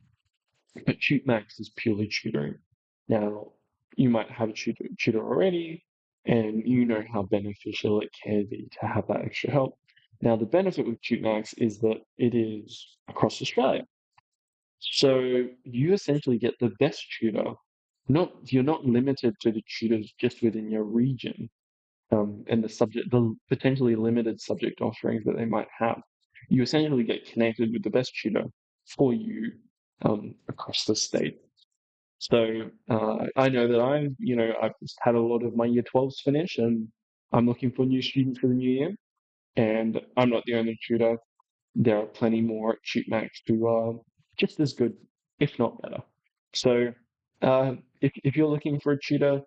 but TuteMax is purely tutoring. Now, you might have a tutor already, and you know how beneficial it can be to have that extra help. Now, the benefit with TuteMax is that it is across Australia. So you essentially get the best tutor. You're not limited to the tutors just within your region. and the potentially limited subject offerings that they might have, you essentially get connected with the best tutor for you across the state. So I know that I've just had a lot of my year 12s finish, and I'm looking for new students for the new year. And I'm not the only tutor. There are plenty more at TuteMax who are just as good, if not better. So if you're looking for a tutor,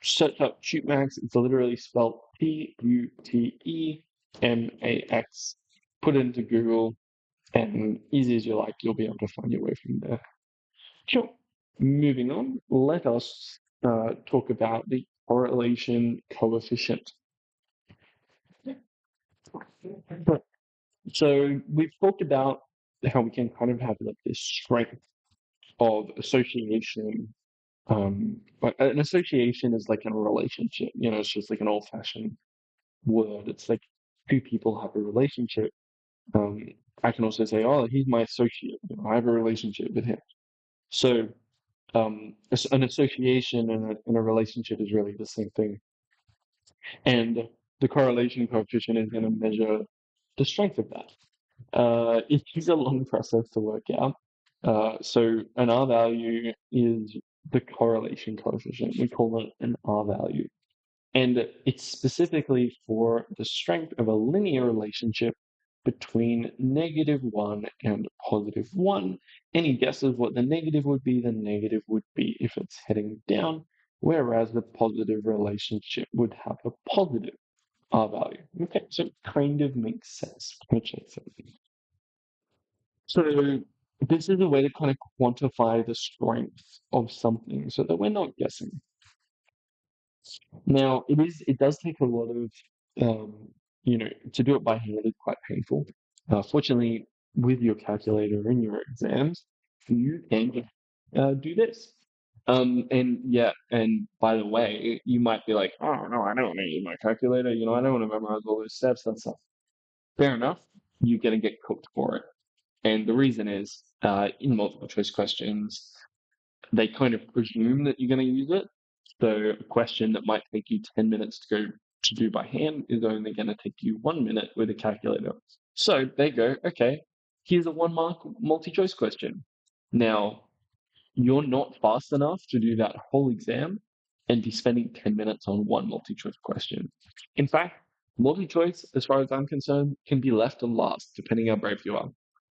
search up TuteMax. It's literally spelled Putemax. Put it into Google, and easy as you like, you'll be able to find your way from there. Sure. Moving on, let us talk about the correlation coefficient. So we've talked about how we can kind of have like this strength of association. But an association is like in a relationship, it's just like an old-fashioned word. It's like two people have a relationship. Um, I can also say, oh, he's my associate. I have a relationship with him. So an association and a relationship is really the same thing. And the correlation coefficient is going to measure the strength of that. It is a long process to work out. So an R value is the correlation coefficient. We call it an R value. And it's specifically for the strength of a linear relationship between -1 and +1. Any guesses what the negative would be? The negative would be if it's heading down, whereas the positive relationship would have a positive R value. Okay, so it kind of makes sense, which makes sense. So this is a way to kind of quantify the strength of something so that we're not guessing. Now, it does take a lot of, to do it by hand is quite painful. Fortunately, with your calculator in your exams, you can just do this. And yeah, and by the way, you might be like, oh no, I don't need my calculator. I don't want to memorize all those steps and stuff. Fair enough. You're gonna get cooked for it. And the reason is, in multiple choice questions, they kind of presume that you're going to use it. So a question that might take you 10 minutes to do by hand is only going to take you 1 minute with a calculator. So they go, okay, here's a 1 mark multi-choice question. Now, you're not fast enough to do that whole exam and be spending 10 minutes on one multi-choice question. In fact, multi-choice, as far as I'm concerned, can be left to last, depending how brave you are.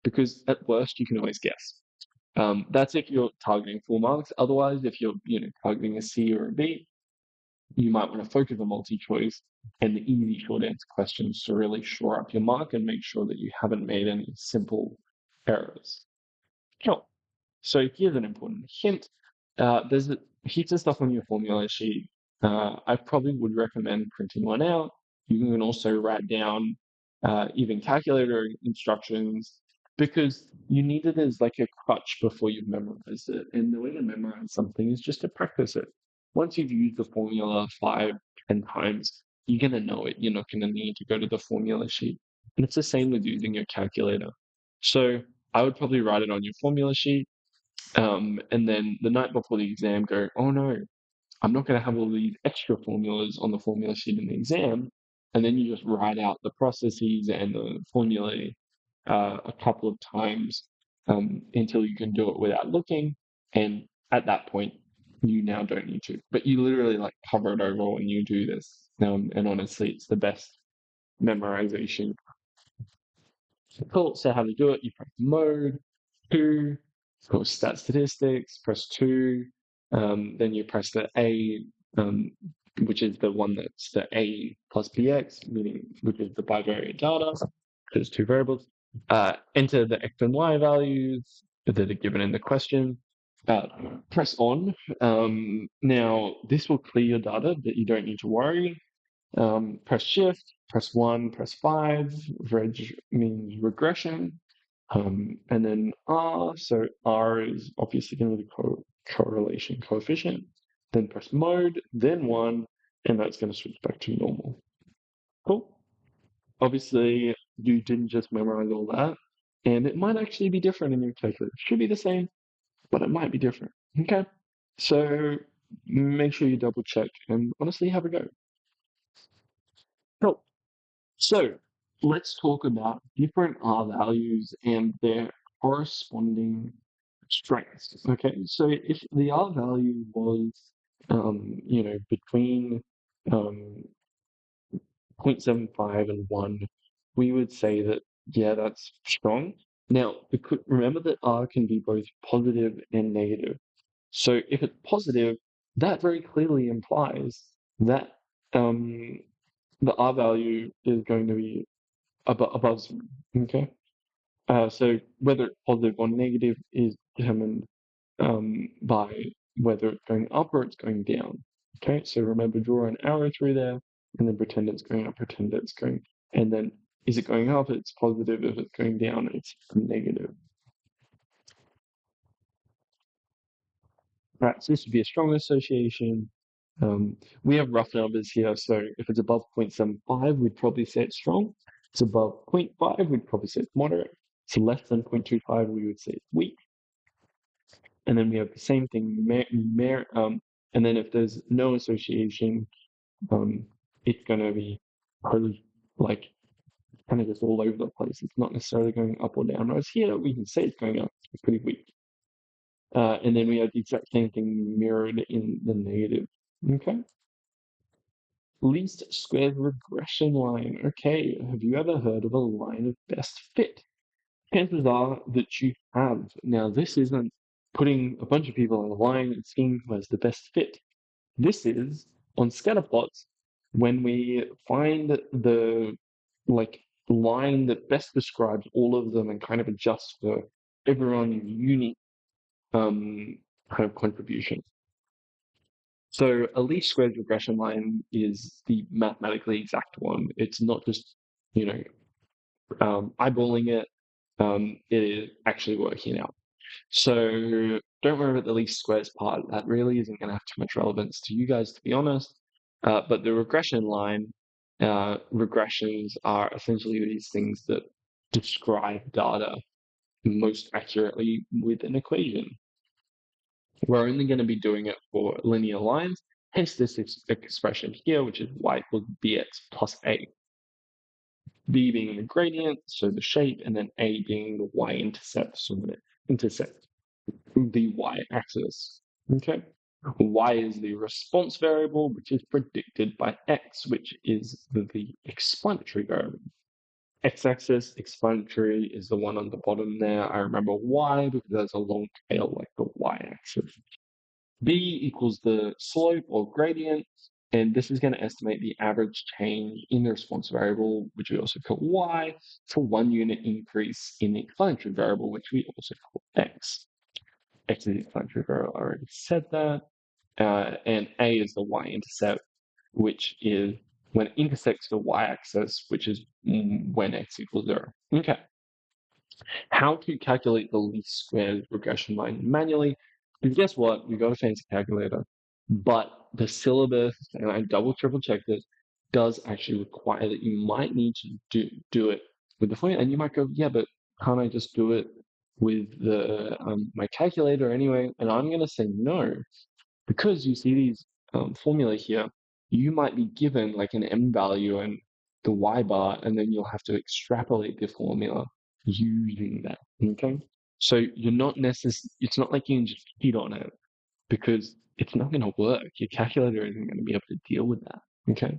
Because at worst, you can always guess. That's if you're targeting full marks. Otherwise, if you're targeting a C or a B, you might want to focus on multi-choice and the easy short answer questions to really shore up your mark and make sure that you haven't made any simple errors. Sure. So here's an important hint. There's heaps of stuff on your formula sheet. I probably would recommend printing one out. You can also write down even calculator instructions because you need it as like a crutch before you've memorized it. And the way to memorize something is just to practice it. Once you've used the formula 5, 10 times, you're gonna know it. You're not gonna need to go to the formula sheet. And it's the same with using your calculator. So I would probably write it on your formula sheet and then the night before the exam, go, oh no, I'm not going to have all these extra formulas on the formula sheet in the exam. And then you just write out the processes and the formulae a couple of times until you can do it without looking. And at that point, you now don't need to. But you literally like cover it over when you do this. And honestly, it's the best memorization. Cool. So how to do it? You press mode, two, go stat statistics, press two, then you press the A, um, which is the one that's the A plus BX, meaning which is the bivariate data, there's two variables. Enter the X and Y values that are given in the question. Uh, Press on. Now this will clear your data, but you don't need to worry. Press shift, press 1, press 5. Reg means regression. And then R, so R is obviously going to be the correlation coefficient. Then press mode, then 1, and that's going to switch back to normal. Cool. Obviously, you didn't just memorize all that, and it might actually be different in your calculator. It should be the same, but it might be different. Okay. So make sure you double check and honestly have a go. So let's talk about different R values and their corresponding strengths. Okay, so if the R value was, between um, 0.75 and 1, we would say that, yeah, that's strong. Now, remember that R can be both positive and negative. So if it's positive, that very clearly implies that um, the R value is going to be above zero. Okay. So whether it's positive or negative is determined by whether it's going up or it's going down. Okay. So remember, draw an arrow through there, and then pretend it's going up, pretend it's going, and then is it going up? It's positive. If it's going down, it's negative. Right. So this would be a strong association. We have rough numbers here. So if it's above 0.75, we'd probably say it's strong. If it's above zero point 0.5, we'd probably say it's moderate. So less than 0.25, we would say it's weak. And then we have the same thing, and then if there's no association, um, it's going to be totally like kind of just all over the place. It's not necessarily going up or down. Whereas here, we can say it's going up. It's pretty weak. And then we have the exact same thing mirrored in the negative. Okay. Least squared regression line. Okay, have you ever heard of a line of best fit? Chances are that you have. Now, this isn't putting a bunch of people on a line and seeing who has the best fit. This is on scatter plots when we find the like line that best describes all of them and kind of adjusts for everyone's unique kind of contribution. So a least squares regression line is the mathematically exact one. It's not just, you know, eyeballing it. It is actually working out. So don't worry about the least squares part. That really isn't going to have too much relevance to you guys, to be honest. But the regression line, regressions are essentially these things that describe data most accurately with an equation. We're only going to be doing it for linear lines, hence this expression here, which is y equals bx plus a. B being the gradient, so the shape, and then a being the y-intercept, so when it intersects the y-axis. Okay. Y is the response variable, which is predicted by x, which is the explanatory variable. X-axis explanatory is the one on the bottom there. I remember y because there's a long tail like the y-axis. B equals the slope or gradient, and this is going to estimate the average change in the response variable, which we also call y, for 1 unit increase in the explanatory variable, which we also call x. X is the explanatory variable, I already said that. And A is the y-intercept, which is when it intersects the y-axis, which is when x equals 0. Okay. How to calculate the least squares regression line manually? Because guess what? We got a fancy calculator, but the syllabus, and I double triple checked this, does actually require that you might need to do it with the formula. And you might go, yeah, but can't I just do it with the my calculator anyway? And I'm going to say no, because you see these formula here, you might be given like an m value and the y bar, and then you'll have to extrapolate the formula using that. Okay, so you're not necessarily. It's not like you can just cheat on it because it's not going to work. Your calculator isn't going to be able to deal with that. Okay.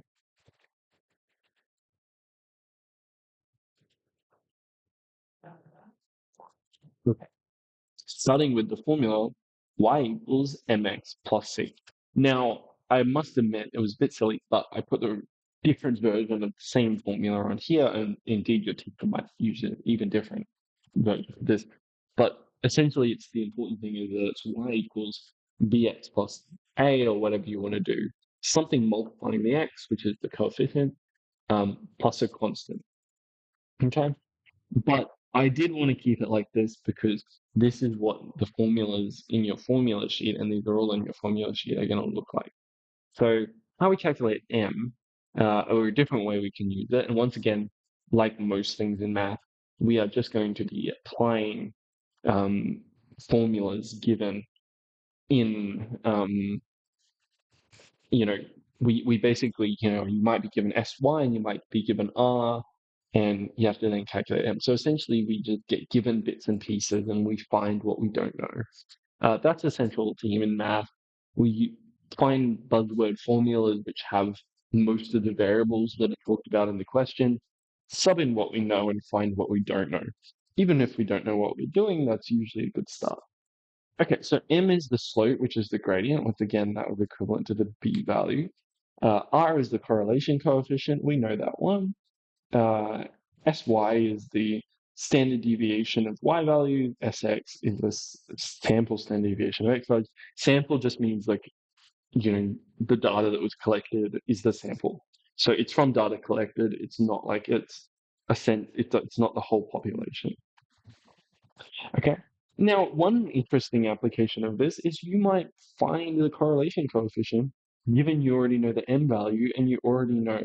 Starting with the formula y equals mx plus c. Now, I must admit it was a bit silly, but I put the different version of the same formula on here, and indeed your teacher might use an even different version of this. But essentially, it's the important thing is that it's y equals bx plus a, or whatever you want to do. Something multiplying the x, which is the coefficient, plus a constant. Okay? But I did want to keep it like this because this is what the formulas in your formula sheet, and these are all in your formula sheet, are going to look like. So how we calculate m, or a different way we can use it, and once again, like most things in math, we are just going to be applying um, formulas given in, you know, we basically, you might be given SY and you might be given R, and you have to then calculate M. So essentially, we just get given bits and pieces and we find what we don't know. That's a central theme in math. We find buzzword formulas which have most of the variables that are talked about in the question, sub in what we know and find what we don't know. Even if we don't know what we're doing, that's usually a good start. Okay, so m is the slope, which is the gradient. Once again, that would be equivalent to the b value. R is the correlation coefficient. We know that one. Uh, Sy is the standard deviation of y value. Sx is the sample standard deviation of x value. Sample just means like, the data that was collected is the sample. So it's from data collected. It's not like it's it's not the whole population. Okay. Now, one interesting application of this is you might find the correlation coefficient, given you already know the m value and you already know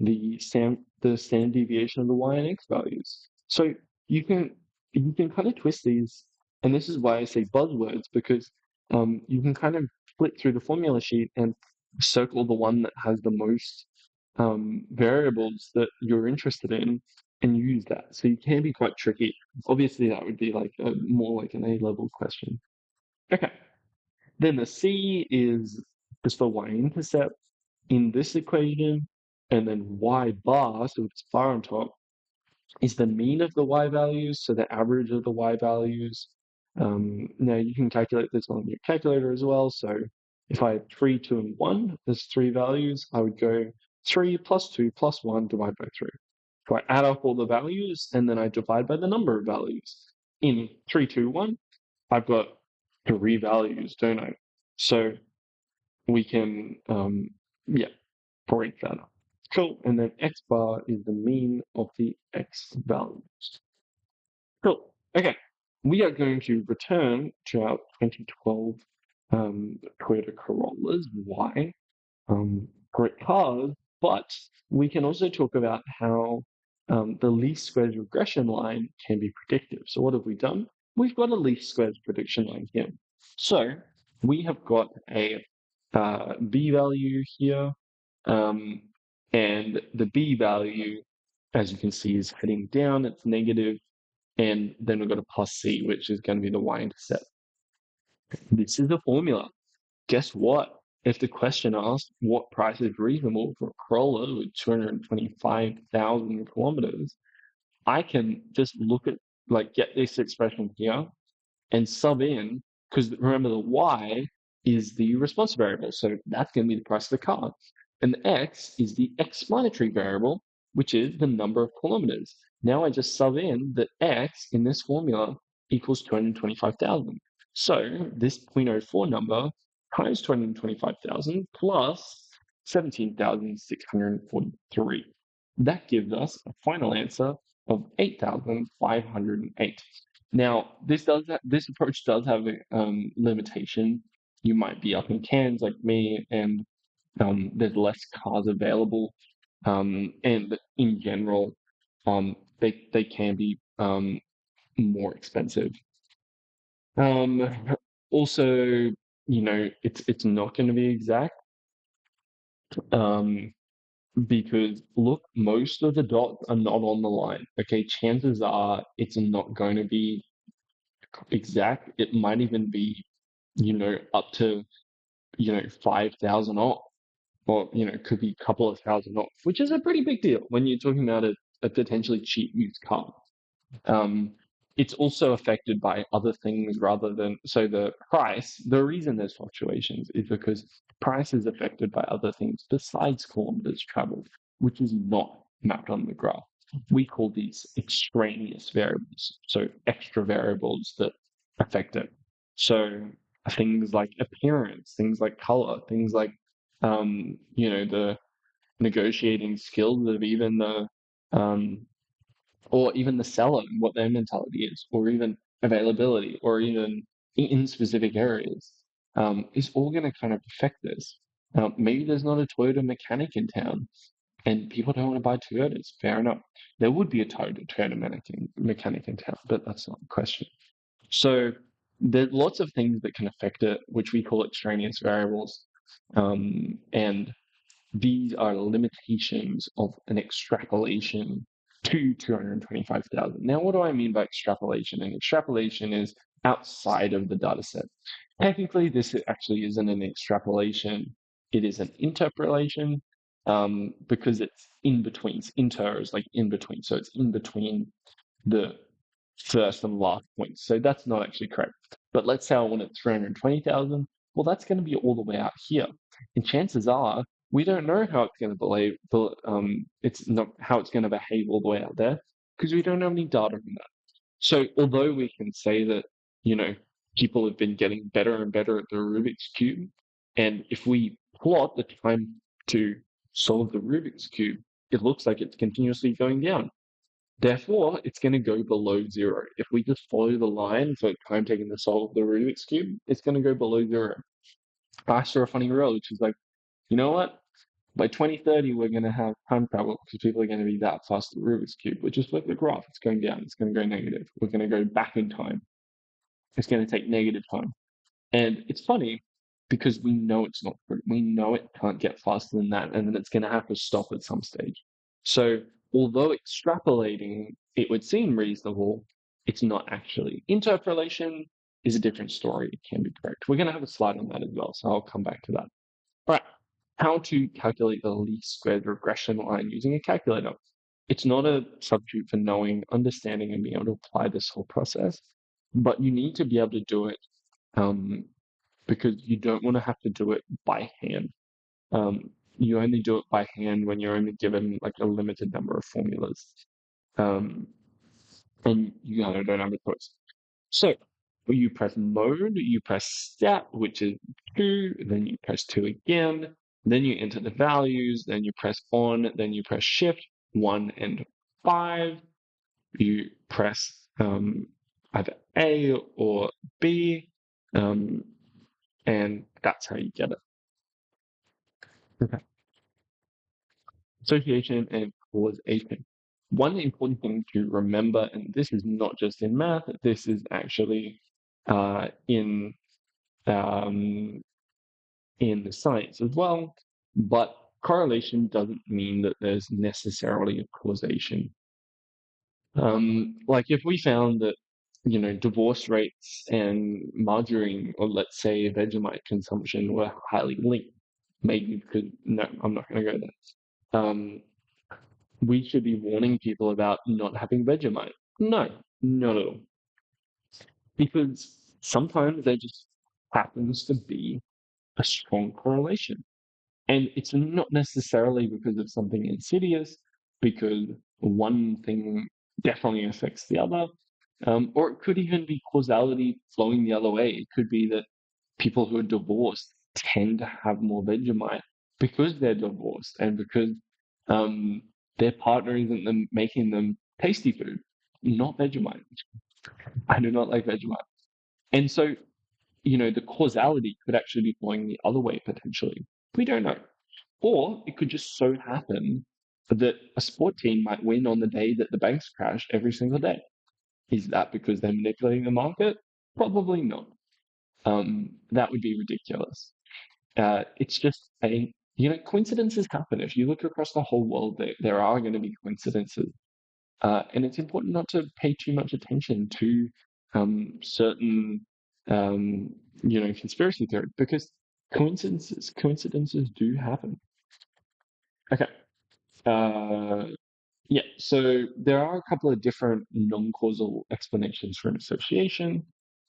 the standard deviation of the y and x values. So you can you can kind of twist these, and this is why I say buzzwords, because you can kind of flip through the formula sheet and circle the one that has the most variables that you're interested in and use that. So you can be quite tricky. Obviously, that would be like more like an A-level question. Okay. Then the C is just the y-intercept in this equation, and then y bar, so it's bar on top, is the mean of the y values, so the average of the y values. Now you can calculate this on your calculator as well. So if I had 3, 2, and 1, there's three values, I would go 3 plus 2 plus 1 divided by 3. So I add up all the values and then I divide by the number of values. In 3, 2, 1, I've got three values, don't I? So we can, yeah, break that up. Cool. And then x bar is the mean of the x values. Cool. Okay. We are going to return to our 2012 Toyota Corollas. Why? Great cars, but we can also talk about how the least squares regression line can be predictive. So what have we done? We've got a least squares prediction line here. So we have got a b value here, um, and the b value, as you can see, is heading down. It's negative, and then we've got a plus c, which is going to be the y-intercept. This is the formula. Guess what? If the question asks what price is reasonable for a Corolla with 225,000 kilometers, I can just look at, like, get this expression here and sub in, because remember the y is the response variable, so that's going to be the price of the car. And the x is the explanatory variable, which is the number of kilometers. Now I just sub in that x in this formula equals 225,000. So this 0.04 number times 225,000 plus 17,643. That gives us a final answer of 8,508. Now, this approach does have a limitation. You might be up in Cairns like me, and there's less cars available, and in general, they can be more expensive. Um, Also, it's not going to be exact, um, because look, most of the dots are not on the line. Okay, chances are it's not going to be exact. It might even be, up to, 5,000 off, or, could be a couple of thousand off, which is a pretty big deal when you're talking about a potentially cheap used car. Um, it's also affected by other things rather than, so the reason there's fluctuations is because price is affected by other things besides kilometers traveled, which is not mapped on the graph. We call these extraneous variables, so extra variables that affect it. So things like appearance, things like color, things like, the negotiating skills of even um, or even the seller and what their mentality is, or even availability, or even in specific areas, is all going to kind of affect this. Maybe there's not a Toyota mechanic in town, and people don't want to buy Toyotas. Fair enough. There would be a Toyota mechanic in town, but that's not the question. So there's lots of things that can affect it, which we call extraneous variables, and these are limitations of an extrapolation to 225,000. Now, what do I mean by extrapolation? An extrapolation is outside of the data set. Technically, this actually isn't an extrapolation. It is an interpolation because it's in between. Inter is like in between. So it's in between the first and last points. So that's not actually correct. But let's say I want it 320,000. Well, that's going to be all the way out here. And chances are we don't know how it's going to behave. It's not how it's going to behave all the way out there because we don't have any data on that. So although we can say that, you know, people have been getting better and better at the Rubik's Cube, and if we plot the time to solve the Rubik's Cube, it looks like it's continuously going down. Therefore, it's going to go below zero. If we just follow the line for time taken to solve the Rubik's Cube, it's going to go below zero. I saw a funny rule, which is like, you know what? By 2030, we're going to have time travel because people are going to be that fast at the Rubik's Cube. But just look at the graph. It's going down. It's going to go negative. We're going to go back in time. It's going to take negative time. And it's funny because we know it's not true. We know it can't get faster than that, and then it's going to have to stop at some stage. So, although extrapolating it would seem reasonable, it's not actually. Interpolation is a different story. It can be correct. We're going to have a slide on that as well, so I'll come back to that. All right, how to calculate the least squared regression line using a calculator. It's not a substitute for knowing, understanding, and being able to apply this whole process, but you need to be able to do it um, because you don't want to have to do it by hand. You only do it by hand when you're only given like a limited number of formulas, um, and you kind of don't have a choice. So you press mode, you press stat, which is 2, then you press 2 again, then you enter the values, then you press on, then you press shift 1 and 5. You press either A or B, um, and that's how you get it. Okay. Association and causation. One important thing to remember, and this is not just in math, this is actually in um, in science as well. But correlation doesn't mean that there's necessarily a causation. Like if we found that, you know, divorce rates and margarine, or let's say Vegemite consumption were highly linked, maybe because, no, I'm not going to go there. We should be warning people about not having Vegemite. No, not at all. Because sometimes there just happens to be a strong correlation. And it's not necessarily because of something insidious, because one thing definitely affects the other. Or it could even be causality flowing the other way. It could be that people who are divorced tend to have more Vegemite because they're divorced and because um, their partner isn't them making them tasty food, not Vegemite. I do not like Vegemite. And so, you know, the causality could actually be flowing the other way potentially. We don't know. Or it could just so happen that a sport team might win on the day that the banks crash every single day. Is that because they're manipulating the market? Probably not. That would be ridiculous. It's just coincidences happen. If you look across the whole world, there are going to be coincidences. And it's important not to pay too much attention to certain, um, conspiracy theories because coincidences do happen. Okay. Uh, yeah. So there are a couple of different non-causal explanations for an association.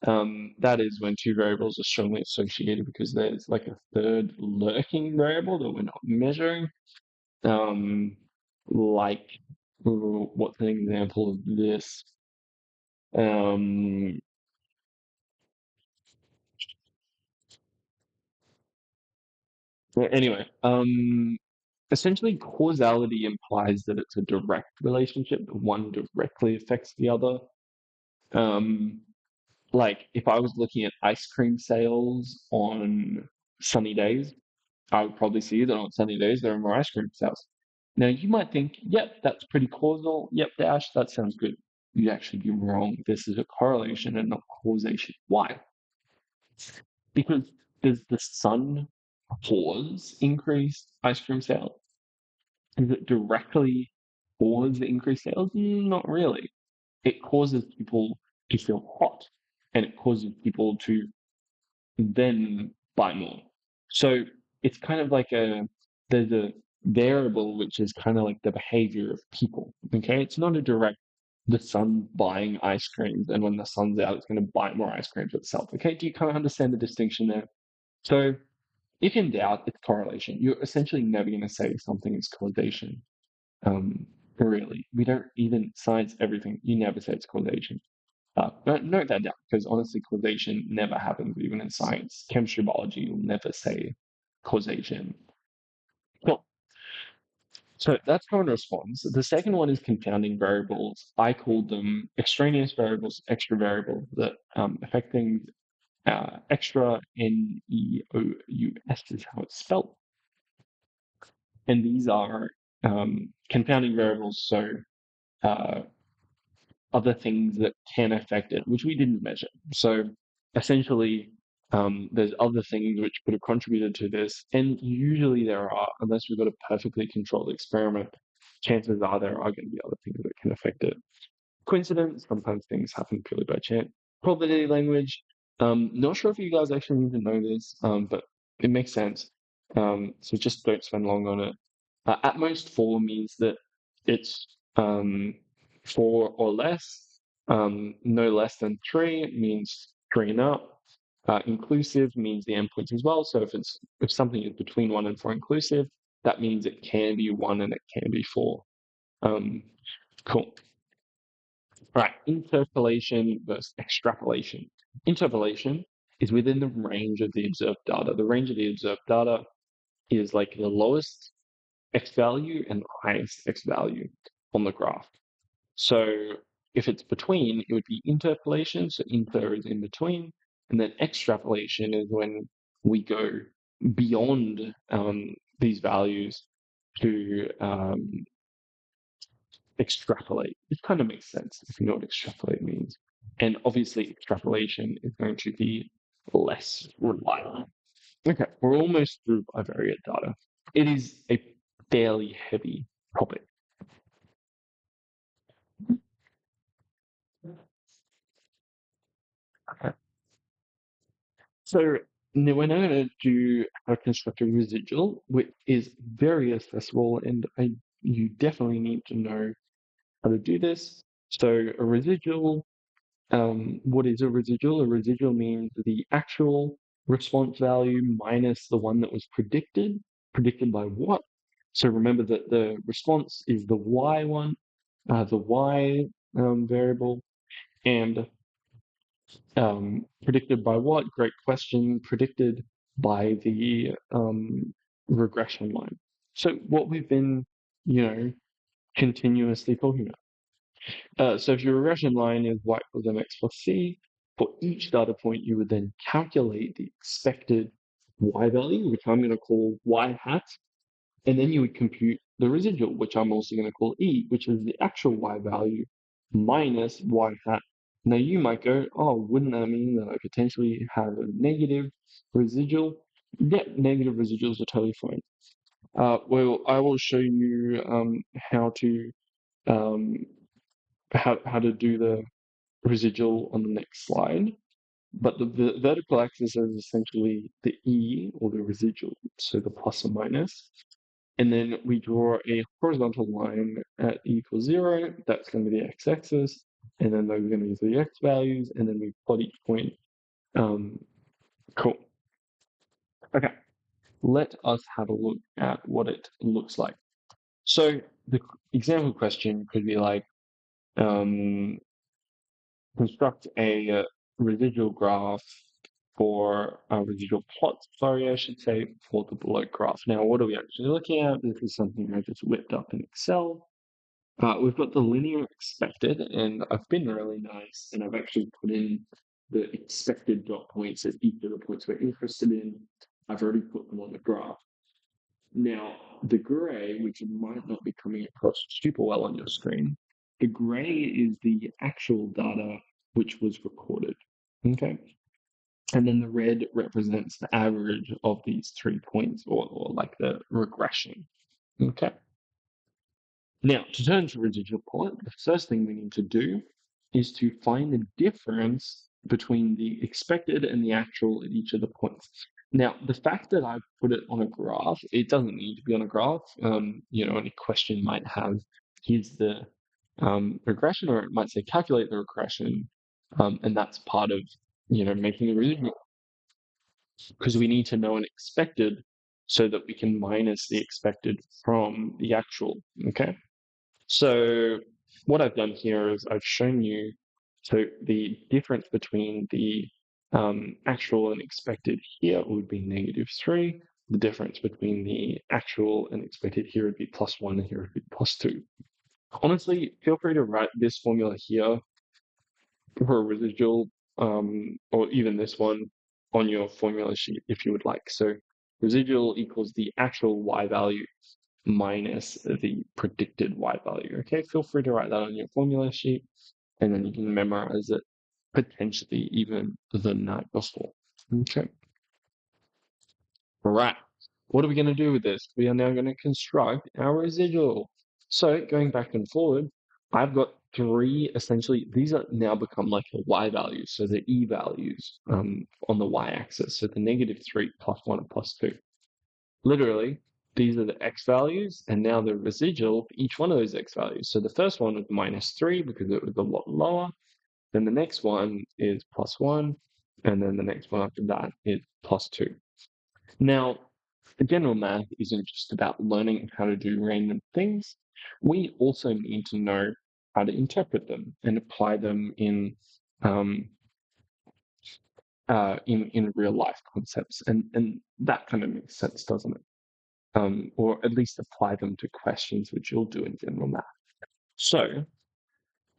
That is when two variables are strongly associated because there's like a third lurking variable that we're not measuring. Um, like, what's an example of this? Um, anyway, essentially causality implies that it's a direct relationship, that one directly affects the other. Um, like if I was looking at ice cream sales on sunny days, I would probably see that on sunny days there are more ice cream sales. Now you might think, yep, that's pretty causal. Yep, Dash, that sounds good. You'd actually be wrong. This is a correlation and not causation. Why? Because does the sun cause increased ice cream sales? Does it directly cause the increased sales? Not really. It causes people to feel hot, and it causes people to then buy more. So it's kind of like there's a variable which is kind of like the behavior of people. Okay, it's not a direct the sun buying ice creams, and when the sun's out, it's going to buy more ice creams itself. Okay, do you kind of understand the distinction there? So if in doubt, it's correlation. You're essentially never going to say something is causation. Um, really, we don't even science everything. You never say it's causation. Note that down because honestly, causation never happens even in science. Chemistry, biology, you'll never say causation. Cool. So that's common response. The second one is confounding variables. I call them extraneous variables, extra variables that affect things. Extra Neous is how it's spelled. And these are confounding variables. So uh, other things that can affect it, which we didn't measure. So essentially, there's other things which could have contributed to this, and usually there are, unless we've got a perfectly controlled experiment, chances are there are going to be other things that can affect it. Coincidence, sometimes things happen purely by chance. Probability language, not sure if you guys actually need to know this, but it makes sense. So just don't spend long on it. At most, four means that it's four or less. No less than three means three and up. Inclusive means the endpoints as well. So if something is between one and four inclusive, that means it can be one and it can be four. Um, cool. Right, interpolation versus extrapolation. Interpolation is within the range of the observed data. The range of the observed data is like the lowest x value and the highest x value on the graph. So if it's between, it would be interpolation. So inter is in between. And then extrapolation is when we go beyond these values to extrapolate. It kind of makes sense if you know what extrapolate means. And obviously, extrapolation is going to be less reliable. Okay, we're almost through bivariate data. It is a fairly heavy topic. Okay. So now we're now going to do how to construct a residual, which is very accessible, and you definitely need to know how to do this. So a residual. What is a residual? A residual means the actual response value minus the one that was predicted. Predicted by what? So remember that the response is the y one, the y variable, and predicted by what? Great question. Predicted by the regression line. So what we've been, you know, continuously talking about. So if your regression line is y equals mx plus c, for each data point, you would then calculate the expected y value, which I'm going to call y hat, and then you would compute the residual, which I'm also going to call e, which is the actual y value minus y hat. Now you might go, oh, wouldn't that mean that I potentially have a negative residual? Yeah, negative residuals are totally fine. Well, I will show you how to um, how to do the residual on the next slide. But the vertical axis is essentially the E or the residual, so the plus or minus. And then we draw a horizontal line at E equals 0. That's going to be the x-axis. And then those are going to be the x values. And then we plot each point. Um, cool. Okay. Let us have a look at what it looks like. So the example question could be like, um, construct a residual graph for residual plots, sorry, I should say, for the below graph. Now, what are we actually looking at? This is something I just whipped up in Excel. We've got the linear expected, and I've been really nice, and I've actually put in the expected dot points at each of the points we're interested in. I've already put them on the graph. Now, the gray, which might not be coming across super well on your screen, the gray is the actual data which was recorded. Okay. And then the red represents the average of these 3 points, or like the regression. Okay. Now, to turn to residual point, the first thing we need to do is to find the difference between the expected and the actual at each of the points. Now, the fact that I've put it on a graph, it doesn't need to be on a graph. Any question might have, here's the regression, or it might say calculate the regression. And that's part of, making the residual, because we need to know an expected so that we can minus the expected from the actual. Okay. So what I've done here is I've shown you the difference between the actual and expected here would be -3. The difference between the actual and expected here would be +1, and here would be +2. Honestly, feel free to write this formula here for a residual, or even this one on your formula sheet if you would like. So residual equals the actual y value minus the predicted y value. Okay, feel free to write that on your formula sheet, and then you can memorize it potentially even the night before. Okay, all right. What are we going to do with this? We are now going to construct our residual. So going back and forward, I've got three, essentially, these are now become like the y values, so the e values on the y-axis. So the -3, +1, and +2. Literally, these are the x values, and now the residual for each one of those x values. So the first one was -3 because it was a lot lower. Then the next one is +1, and then the next one after that is +2. Now, the general math isn't just about learning how to do random things. We also need to know how to interpret them and apply them um, in real life concepts, and that kind of makes sense, doesn't it? Or at least apply them to questions which you'll do in general math. So,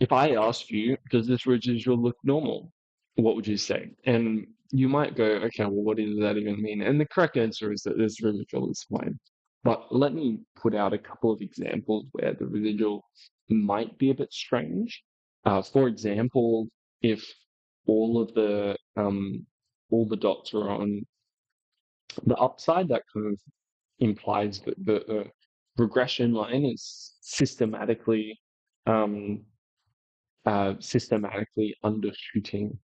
if I ask you, does this residual look normal? What would you say? And you might go, okay, well, what does that even mean? And the correct answer is that this residual is fine. But let me put out a couple of examples where the residual might be a bit strange. For example, if all of the dots are on the upside, that kind of implies that the regression line is um, systematically undershooting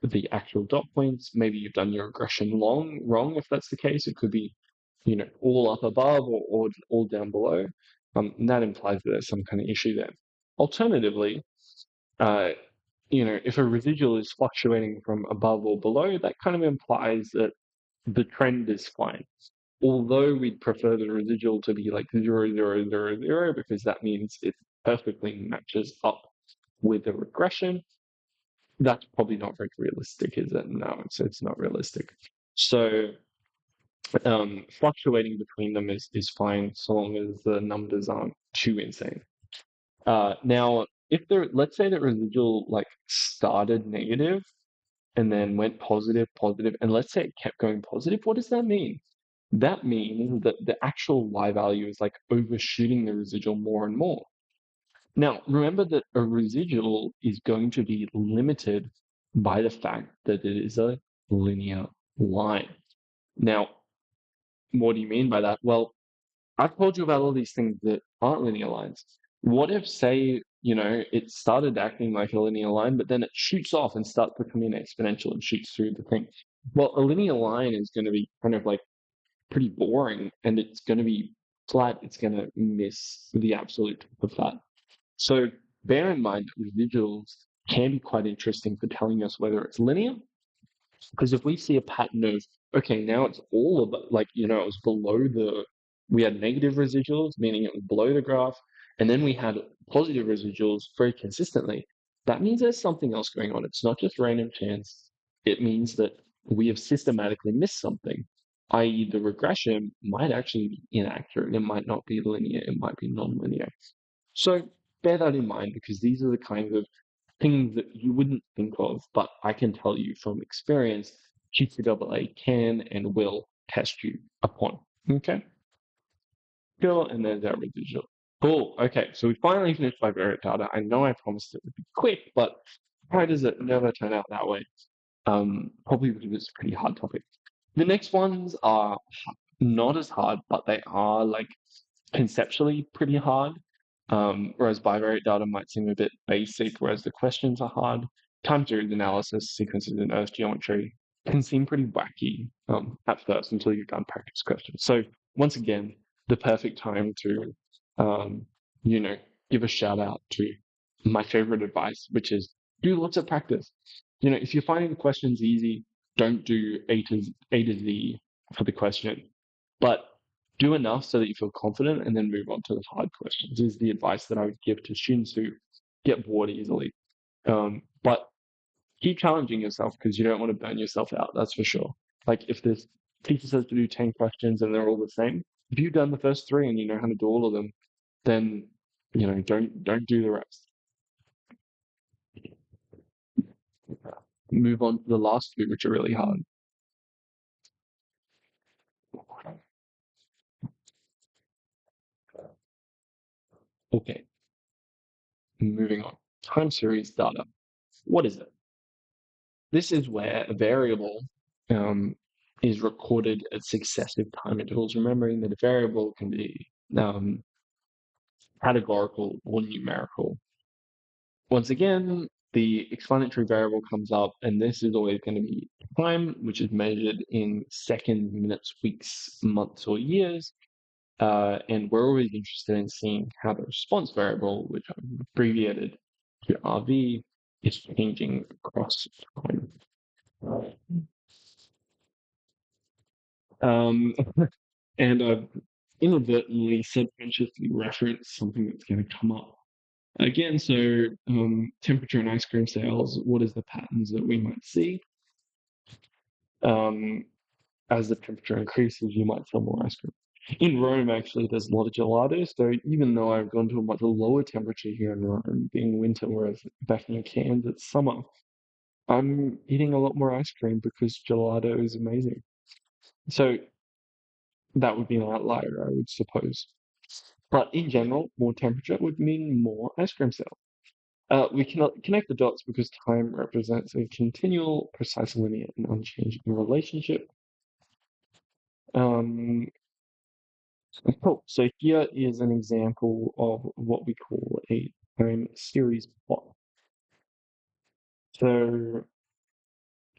the actual dot points. Maybe you've done your regression wrong. If that's the case, it could be, all up above, or all down below. And that implies that there's some kind of issue there. Alternatively, uh, if a residual is fluctuating from above or below, that kind of implies that the trend is fine. Although we'd prefer the residual to be like 0, 0, 0, 0, because that means it perfectly matches up with the regression. That's probably not very realistic, is it? No, it's not realistic. So fluctuating between them is fine, so long as the numbers aren't too insane. Now, if let's say that residual like started negative and then went positive, positive, and let's say it kept going positive, what does that mean? That means that the actual y value is like overshooting the residual more and more. Now, remember that a residual is going to be limited by the fact that it is a linear line. Now, what do you mean by that? Well, I've told you about all these things that aren't linear lines. What if, say, it started acting like a linear line, but then it shoots off and starts becoming exponential and shoots through the thing? Well, a linear line is going to be kind of like pretty boring, and it's going to be flat. It's going to miss the absolute top of that. So bear in mind that residuals can be quite interesting for telling us whether it's linear, because if we see a pattern of, okay, now it's all about, like, it was we had negative residuals, meaning it was below the graph, and then we had positive residuals very consistently. That means there's something else going on. It's not just random chance. It means that we have systematically missed something, i.e., the regression might actually be inaccurate. It might not be linear. It might be non-linear. So bear that in mind, because these are the kinds of things that you wouldn't think of, but I can tell you from experience, QCEE can and will test you upon. Okay? Cool, and there's our residual. Cool. Okay, so we finally finished bivariate data. I know I promised it would be quick, but why does it never turn out that way? Probably because it's a pretty hard topic. The next ones are not as hard, but they are like conceptually pretty hard. Whereas bivariate data might seem a bit basic, whereas the questions are hard. Time series analysis, sequences in Earth geometry can seem pretty wacky at first until you've done practice questions. So once again, the perfect time to, um, you know, give a shout out to my favorite advice, which is do lots of practice. If you're finding the questions easy, don't do A to Z for the question, but do enough so that you feel confident and then move on to the hard questions is the advice that I would give to students who get bored easily. But keep challenging yourself because you don't want to burn yourself out, that's for sure. Like if this teacher says to do 10 questions and they're all the same, if you've done the first three and you know how to do all of them, then don't do the rest. Move on to the last two, which are really hard. Okay, moving on. Time series data. What is it? This is where a variable um, is recorded at successive time intervals, remembering that a variable can be um, categorical or numerical. Once again, the explanatory variable comes up, and this is always going to be time, which is measured in seconds, minutes, weeks, months, or years. And we're always interested in seeing how the response variable, which I've abbreviated to RV, is changing across time. Um, and I've inadvertently subconsciously referenced something that's going to come up again. So, temperature and ice cream sales, what is the patterns that we might see? Um, as the temperature increases, you might sell more ice cream. In Rome, actually, there's a lot of gelato. So even though I've gone to a much lower temperature here in Rome, being winter, whereas back in Cairns it's summer, I'm eating a lot more ice cream because gelato is amazing. So that would be an outlier, I would suppose. But in general, more temperature would mean more ice cream sales. We cannot connect the dots because time represents a continual, precise, linear, and unchanging relationship. Um, cool. So here is an example of what we call a time series plot. So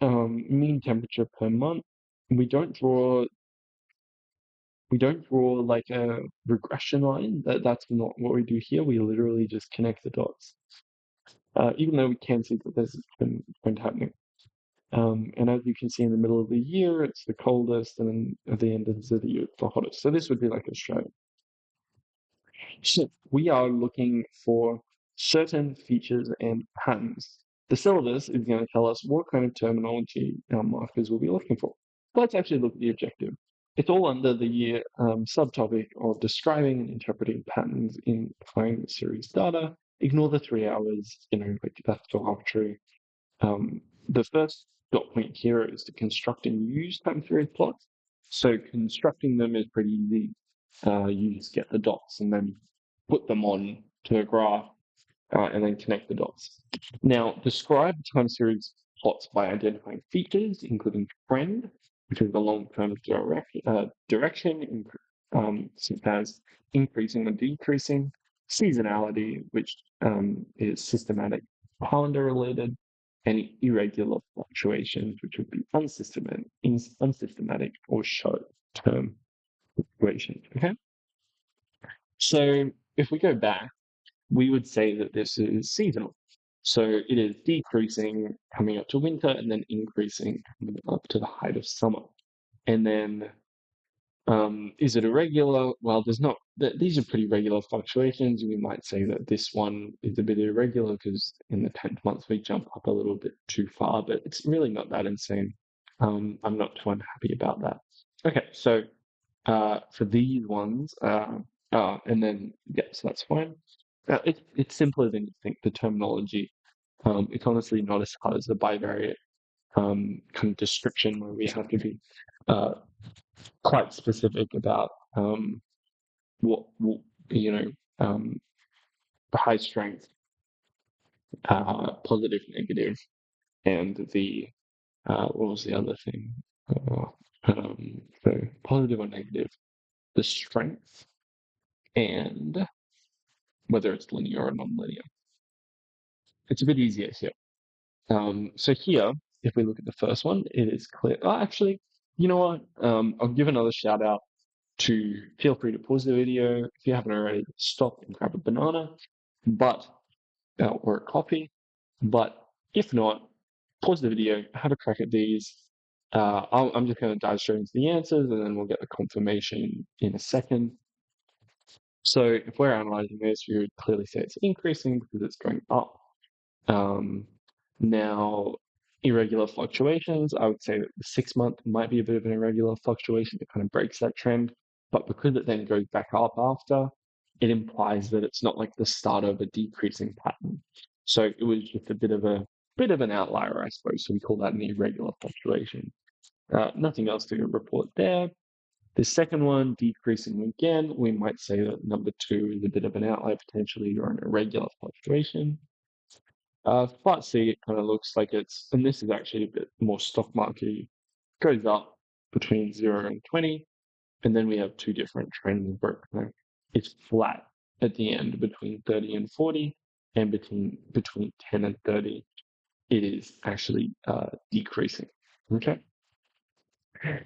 mean temperature per month. We don't draw we don't draw like a regression line. That's not what we do here. We literally just connect the dots. Even though we can see that there's been trend happening. And as you can see in the middle of the year, it's the coldest, and then at the end of the year, it's the hottest. So this would be like Australia. So we are looking for certain features and patterns. The syllabus is going to tell us what kind of terminology our markers will be looking for. Let's actually look at the objective. It's all under the year subtopic of describing and interpreting patterns in time series data. Ignore the 3 hours, like that's still arbitrary. The first dot point here is to construct and use time series plots. So constructing them is pretty easy. You just get the dots and then put them on to a graph and then connect the dots. Now, describe time series plots by identifying features, including trend, which is the long-term direction, such as increasing or decreasing, seasonality, which is systematic calendar related, and irregular fluctuations, which would be unsystematic or short-term fluctuations. Okay, so if we go back, we would say that this is seasonal. So it is decreasing coming up to winter and then increasing coming up to the height of summer. And then is it irregular? Well, there's not, these are pretty regular fluctuations. We might say that this one is a bit irregular because in the 10th month we jump up a little bit too far, but it's really not that insane. I'm not too unhappy about that. Okay, so for these ones, and then, yeah, so that's fine. It's simpler than you think, the terminology. It's honestly not as hard as the bivariate kind of description where we have to be uh, quite specific about what, you know, um, the high strength positive, negative, and the what was the other thing? Uh, so positive or negative, the strength, and whether it's linear or non-linear. It's a bit easier here. So here, if we look at the first one, it is clear. Oh, actually, you know what? I'll give another shout out to feel free to pause the video if you haven't already. Stop and grab a banana, but or a coffee. But if not, pause the video, have a crack at these. I'm just going to dive straight into the answers, and then we'll get the confirmation in a second. So if we're analyzing this, we would clearly say it's increasing because it's going up. Um, Now, irregular fluctuations, I would say that the 6 month might be a bit of an irregular fluctuation that kind of breaks that trend. But because it then goes back up after, it implies that it's not like the start of a decreasing pattern. So it was just a bit of an outlier, I suppose. So we call that an irregular fluctuation. Nothing else to report there. The second one, decreasing again, we might say that number two is a bit of an outlier potentially or an irregular fluctuation. Part C, it kind of looks like it's, and this is actually a bit more stock market, goes up between 0 and 20, and then we have two different trends broken. It's flat at the end between 30 and 40, and between 10 and 30, it is actually decreasing. Okay.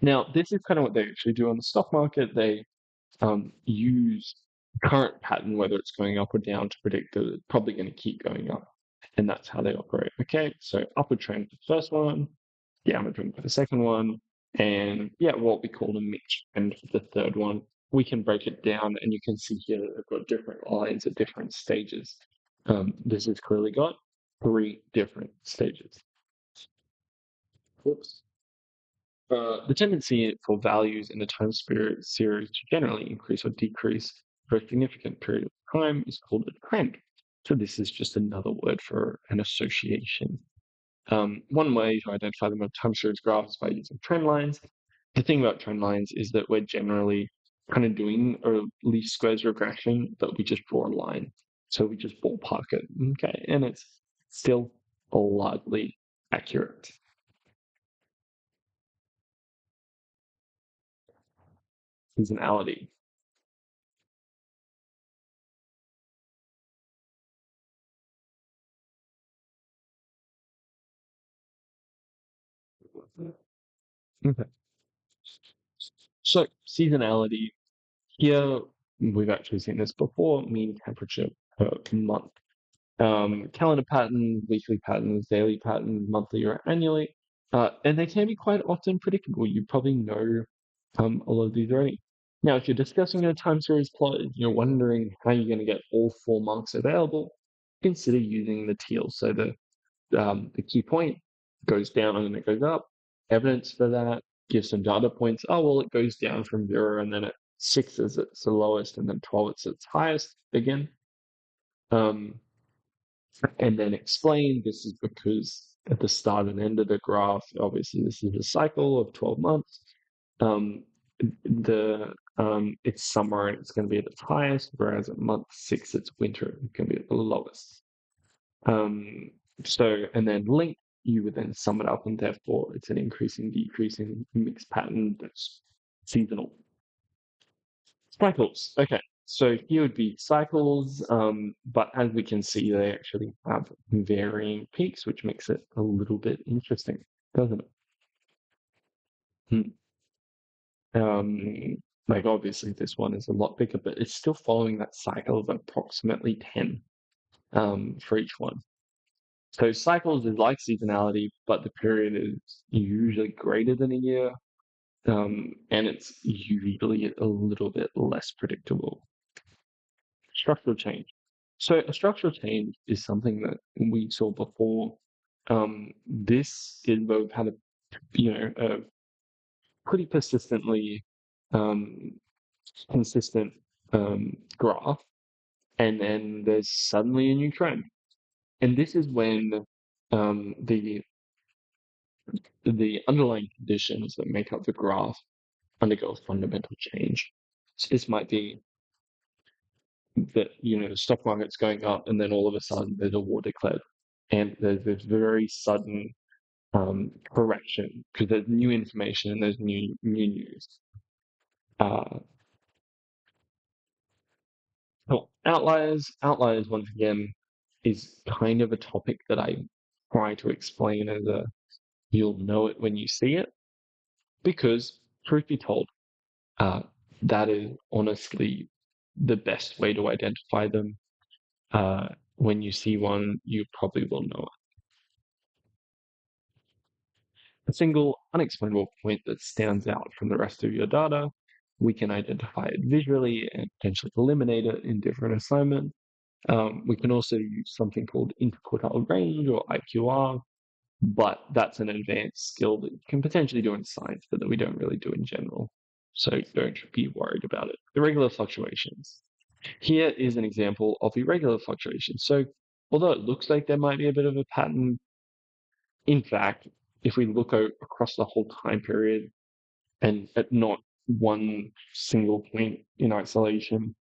Now, this is kind of what they actually do on the stock market. They use current pattern, whether it's going up or down, to predict that it's probably going to keep going up. And that's how they operate. Okay, so upward trend for the first one, downward trend for the second one, and yeah, what we call a mixed trend for the third one. We can break it down, and you can see here that they've got different lines at different stages. This has clearly got three different stages. Whoops. The tendency for values in the time series to generally increase or decrease for a significant period of time is called a trend. So this is just another word for an association. One way to identify them on time series graphs is by using trend lines. The thing about trend lines is that we're generally kind of doing a least squares regression, but we just draw a line. So we just ballpark it, okay? And it's still largely accurate. Seasonality. Okay. So seasonality, here we've actually seen this before, mean temperature per month. Calendar patterns, weekly patterns, daily patterns, monthly or annually, and they can be quite often predictable. You probably know a lot of these already. Now, if you're discussing a time series plot and you're wondering how you're going to get all 4 months available, consider using the teal. So the key point goes down and then it goes up. Evidence for that, give some data points. Oh, well, it goes down from 0 and then at 6 is its the lowest and then 12 is its highest again. Um, and then explain this is because at the start and end of the graph, obviously this is a cycle of 12 months. It's summer and it's going to be at its highest, whereas at month 6 it's winter, it's going to be at the lowest. Um, and then length, you would then sum it up, and therefore it's an increasing, decreasing mixed pattern that's seasonal. Cycles. Okay. So here would be cycles, but as we can see, they actually have varying peaks, which makes it a little bit interesting, doesn't it? Hmm. Um, like obviously this one is a lot bigger, but it's still following that cycle of approximately 10 for each one. So cycles is like seasonality, but the period is usually greater than a year, and it's usually a little bit less predictable. Structural change. So a structural change is something that we saw before. This is both had a pretty persistently um, consistent graph, and then there's suddenly a new trend. And this is when the underlying conditions that make up the graph undergo a fundamental change. So this might be that the stock market's going up, and then all of a sudden there's a war declared. and there's this very sudden correction because there's new information and there's new news. Uh, so outliers once again is kind of a topic that I try to explain as a you'll know it when you see it because truth be told, uh, that is honestly the best way to identify them. When you see one, you probably will know it. A single unexplainable point that stands out from the rest of your data, we can identify it visually and potentially eliminate it in different assignments. We can also use something called interquartile range or IQR, but that's an advanced skill that you can potentially do in science, but that we don't really do in general. So don't be worried about it. Irregular fluctuations. Here is an example of irregular fluctuations. So although it looks like there might be a bit of a pattern, in fact, if we look across the whole time period and at not one single point in isolation,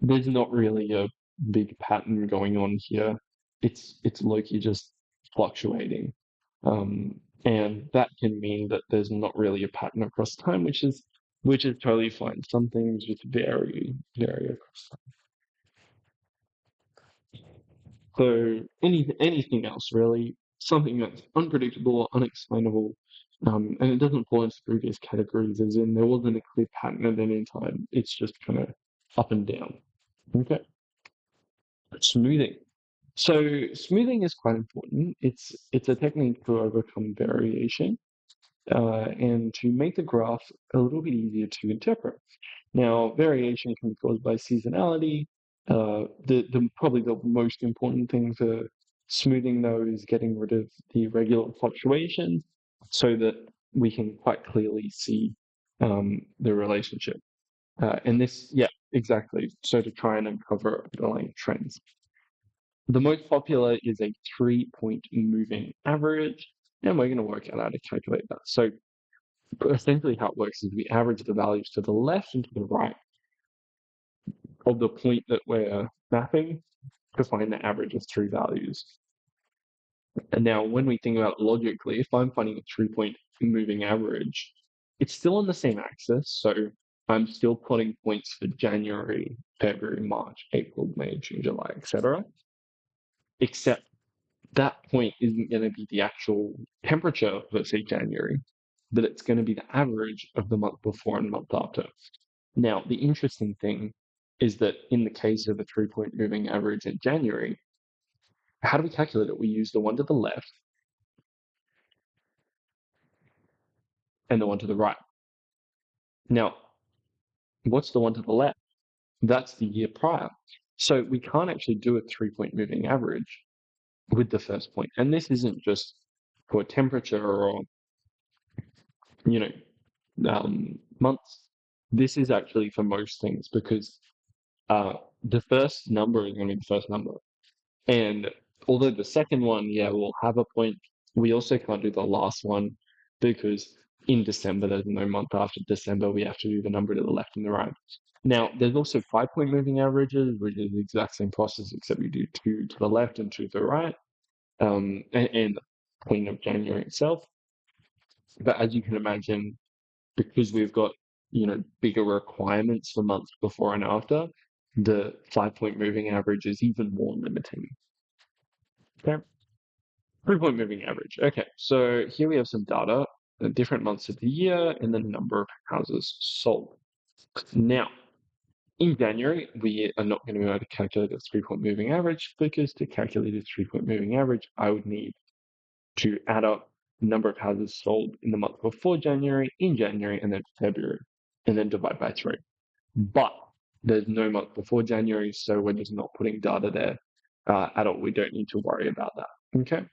there's not really a big pattern going on here. It's low-key just fluctuating. And that can mean that there's not really a pattern across time, which is totally fine. Some things just vary across time. So anything else really, something that's unpredictable or unexplainable, and it doesn't fall into previous categories, as in there wasn't a clear pattern at any time. It's just kind of up and down. Okay. Smoothing. So smoothing is quite important. It's a technique to overcome variation and to make the graph a little bit easier to interpret. Now, variation can be caused by seasonality. The probably the most important thing for smoothing though is getting rid of the irregular fluctuations so that we can quite clearly see the relationship. And this, yeah, exactly. So to try and uncover underlying trends. The most popular is a 3-point moving average, and we're going to work out how to calculate that. So essentially how it works is we average the values to the left and to the right of the point that we're mapping to find the average of three values. And now when we think about it logically, if I'm finding a 3-point moving average, it's still on the same axis. So I'm still plotting points for January, February, March, April, May, June, July, etc. Except that point isn't going to be the actual temperature for, say, January, but it's going to be the average of the month before and month after. Now, the interesting thing is that in the case of a 3-point moving average in January, how do we calculate it? We use the one to the left and the one to the right. Now, what's the one to the left? That's the year prior. So we can't actually do a 3-point moving average with the first point. And this isn't just for temperature or, you months. This is actually for most things because the first number is going to be the first number. And although the second one, yeah, will have a point, we also can't do the last one because in December, there's no month after December. We have to do the number to the left and the right. Now, there's also 5-point moving averages, which is the exact same process, except we do two to the left and two to the right, and the point of January itself. But as you can imagine, because we've got, bigger requirements for months before and after, the 5-point moving average is even more limiting. Okay. 3-point moving average. Okay, so here we have some data, the different months of the year, and the number of houses sold. Now, in January, we are not going to be able to calculate a 3-point moving average because to calculate a 3-point moving average, I would need to add up the number of houses sold in the month before January, in January, and then February, and then divide by 3. But there's no month before January, so we're just not putting data there at all. We don't need to worry about that. Okay.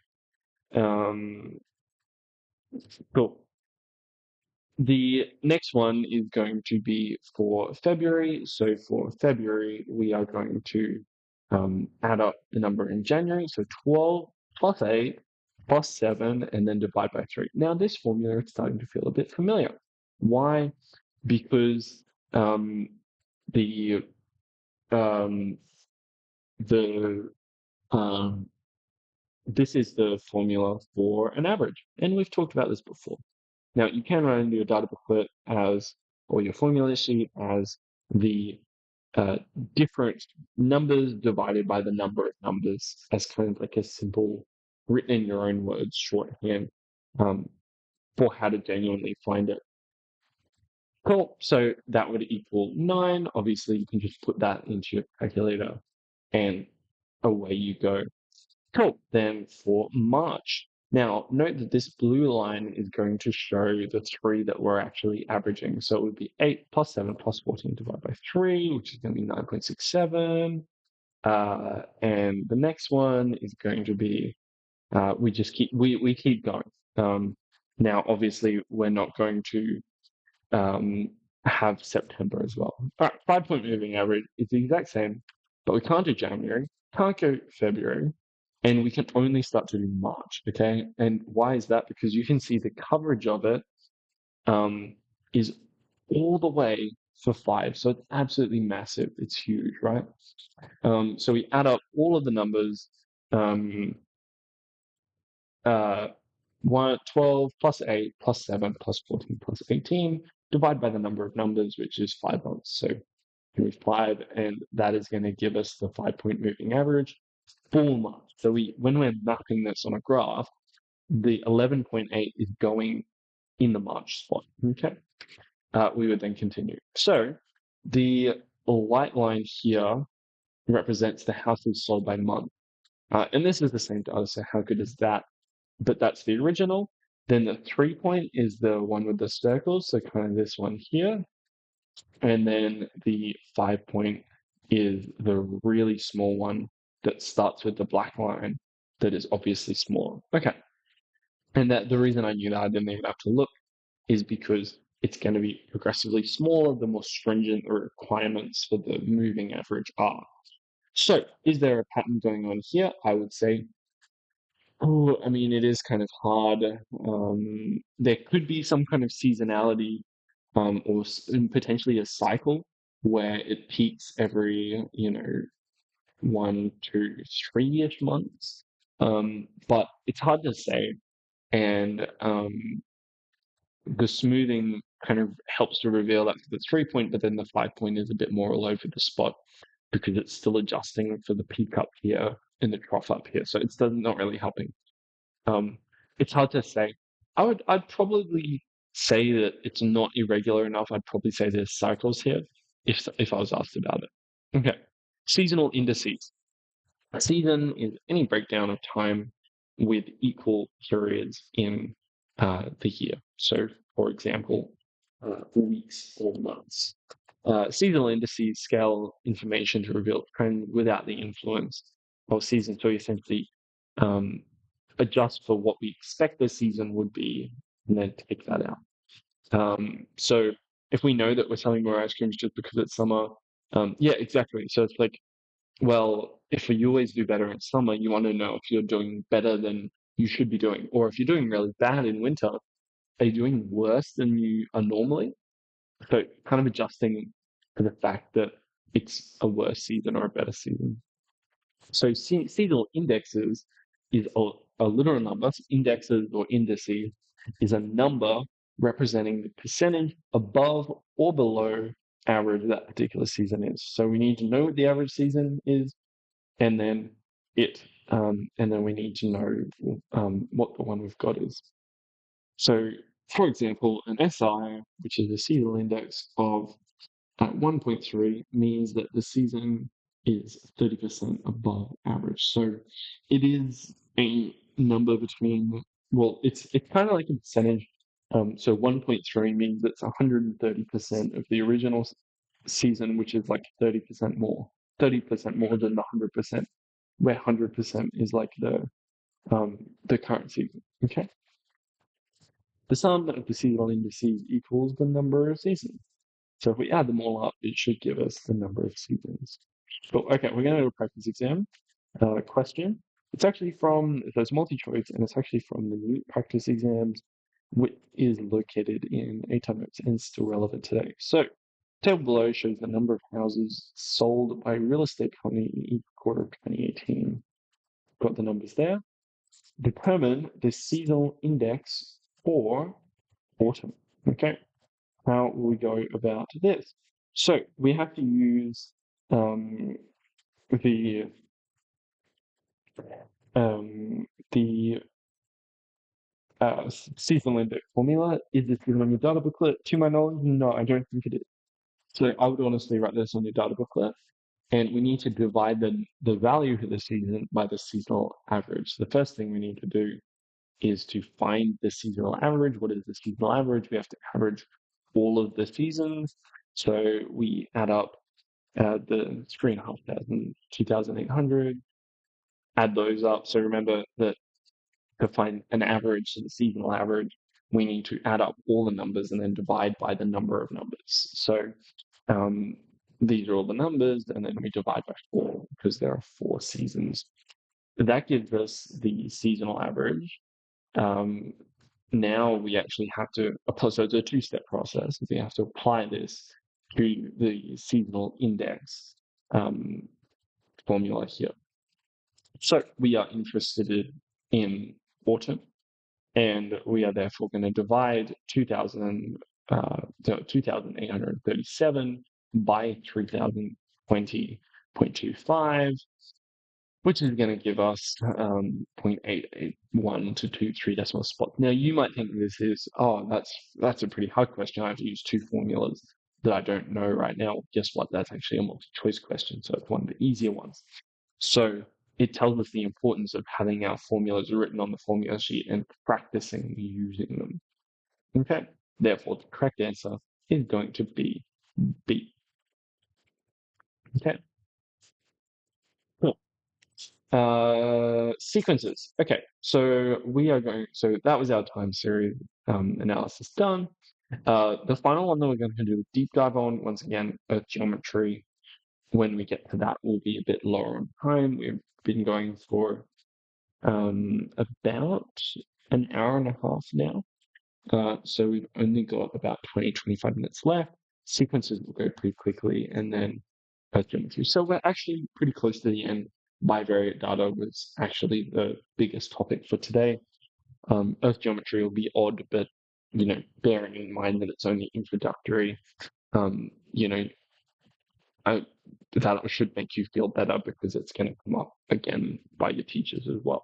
Um, cool. The next one is going to be for February. So for February, we are going to add up the number in January. So 12 plus 8 plus 7, and then divide by 3. Now, this formula is starting to feel a bit familiar. Why? Because the um, the this is the formula for an average. And we've talked about this before. Now, you can run your data booklet as, or your formula sheet as the uh, different numbers divided by the number of numbers as kind of like a simple, written in your own words, shorthand um, for how to genuinely find it. Cool. So that would equal 9. Obviously, you can just put that into your calculator and away you go. Cool. Then for March. Now, note that this blue line is going to show the three that we're actually averaging. So it would be 8 plus 7 plus 14 divided by 3, which is going to be 9.67. And the next one is going to be, we keep going. Now, obviously, we're not going to um, have September as well. All right, 5 point moving average is the exact same, but we can't do January, can't go February, and we can only start to do March. Okay, and why is that? Because you can see the coverage of it um, is all the way for 5, so it's absolutely massive. It's huge, right? So we add up all of the numbers. Um, uh, 12 plus 8 plus 7 plus 14 plus 18, divide by the number of numbers, which is 5 months. So here's 5, and that is going to give us the 5 point moving average full month. So when we're mapping this on a graph, the 11.8 is going in the March spot. Okay. We would then continue. So the white line here represents the houses sold by month. And this is the same data, so how good is that? But that's the original. Then the 3 point is the one with the circles, so kind of this one here. And then the 5 point is the really small one that starts with the black line that is obviously smaller. Okay. And that the reason I knew that I didn't even have to look is because it's going to be progressively smaller the more stringent the requirements for the moving average are. So, is there a pattern going on here? I would say, oh, I mean, it is kind of hard. There could be some kind of seasonality, or potentially a cycle where it peaks every, 1 to 3-ish months. But it's hard to say. And the smoothing kind of helps to reveal that for the 3 point, but then the 5 point is a bit more all over the spot because it's still adjusting for the peak up here and the trough up here. So it's not really helping. Um, it's hard to say. I'd probably say that it's not irregular enough. I'd probably say there's cycles here if I was asked about it. Okay. Seasonal indices. A season is any breakdown of time with equal periods in the year. So, for example, weeks or months. Seasonal indices scale information to reveal trends without the influence of season. So, essentially, um, adjust for what we expect the season would be and then take that out. So, if we know that we're selling more ice creams just because it's summer, yeah, exactly. So, it's like, well, if you always do better in summer, you want to know if you're doing better than you should be doing. Or if you're doing really bad in winter, are you doing worse than you are normally? So kind of adjusting to the fact that it's a worse season or a better season. So seasonal indexes is a literal number. So indexes or indices is a number representing the percentage above or below average that particular season is. So we need to know what the average season is, and then and then we need to know what the one we've got is. So, for example, an SI, which is a seasonal index of 1.3, means that the season is 30% above average. So it is a number between, well, it's kind of like a percentage. So 1.3 means it's 130% of the original season, which is like 30% more than the 100%, where 100% is like the current season. Okay. The sum of the seasonal indices equals the number of seasons. So if we add them all up, it should give us the number of seasons. But okay, we're going to do a practice exam question. It's actually so it's multi-choice, and it's actually from the new practice exams, which is located in A-type notes and still relevant today. So, table below shows the number of houses sold by a real estate company in each quarter of 2018. Got the numbers there. determine the seasonal index for autumn. Okay, how will we go about this? So we have to use um, the the seasonal index formula. Is this given on your data booklet? To my knowledge, no, I don't think it is. So I would honestly write this on your data booklet. And we need to divide the value for the season by the seasonal average. The first thing we need to do is to find the seasonal average. What is the seasonal average? We have to average all of the seasons. So we add up the 3,500, 2,800, add those up. So remember that to find an average, so the seasonal average, we need to add up all the numbers and then divide by the number of numbers. So um, these are all the numbers, and then we divide by 4 because there are 4 seasons. That gives us the seasonal average. Um, Now we actually have to apply, so it's a two-step process. We have to apply this to the seasonal index um, formula here. So we are interested in autumn, and we are therefore going to divide 2,837 by 3,020.25, which is going to give us 0.881 to 23 decimal spots. Now, you might think this is, oh, that's a pretty hard question. I have to use two formulas that I don't know right now. Guess what? That's actually a multi-choice question, so it's one of the easier ones. So it tells us the importance of having our formulas written on the formula sheet and practicing using them. Okay, therefore the correct answer is going to be B. Okay, cool. Sequences. Okay, so we are going, so that was our time series analysis done. The final one that we're going to do a deep dive on, once again, Earth geometry. When we get to that, will be a bit lower on time. We've been going for about an hour and a half now. So we've only got about 20, 25 minutes left. Sequences will go pretty quickly, and then Earth geometry. So we're actually pretty close to the end. Bivariate data was actually the biggest topic for today. Earth geometry will be odd, but bearing in mind that it's only introductory, um, you know, I, that should make you feel better because it's going to come up again by your teachers as well.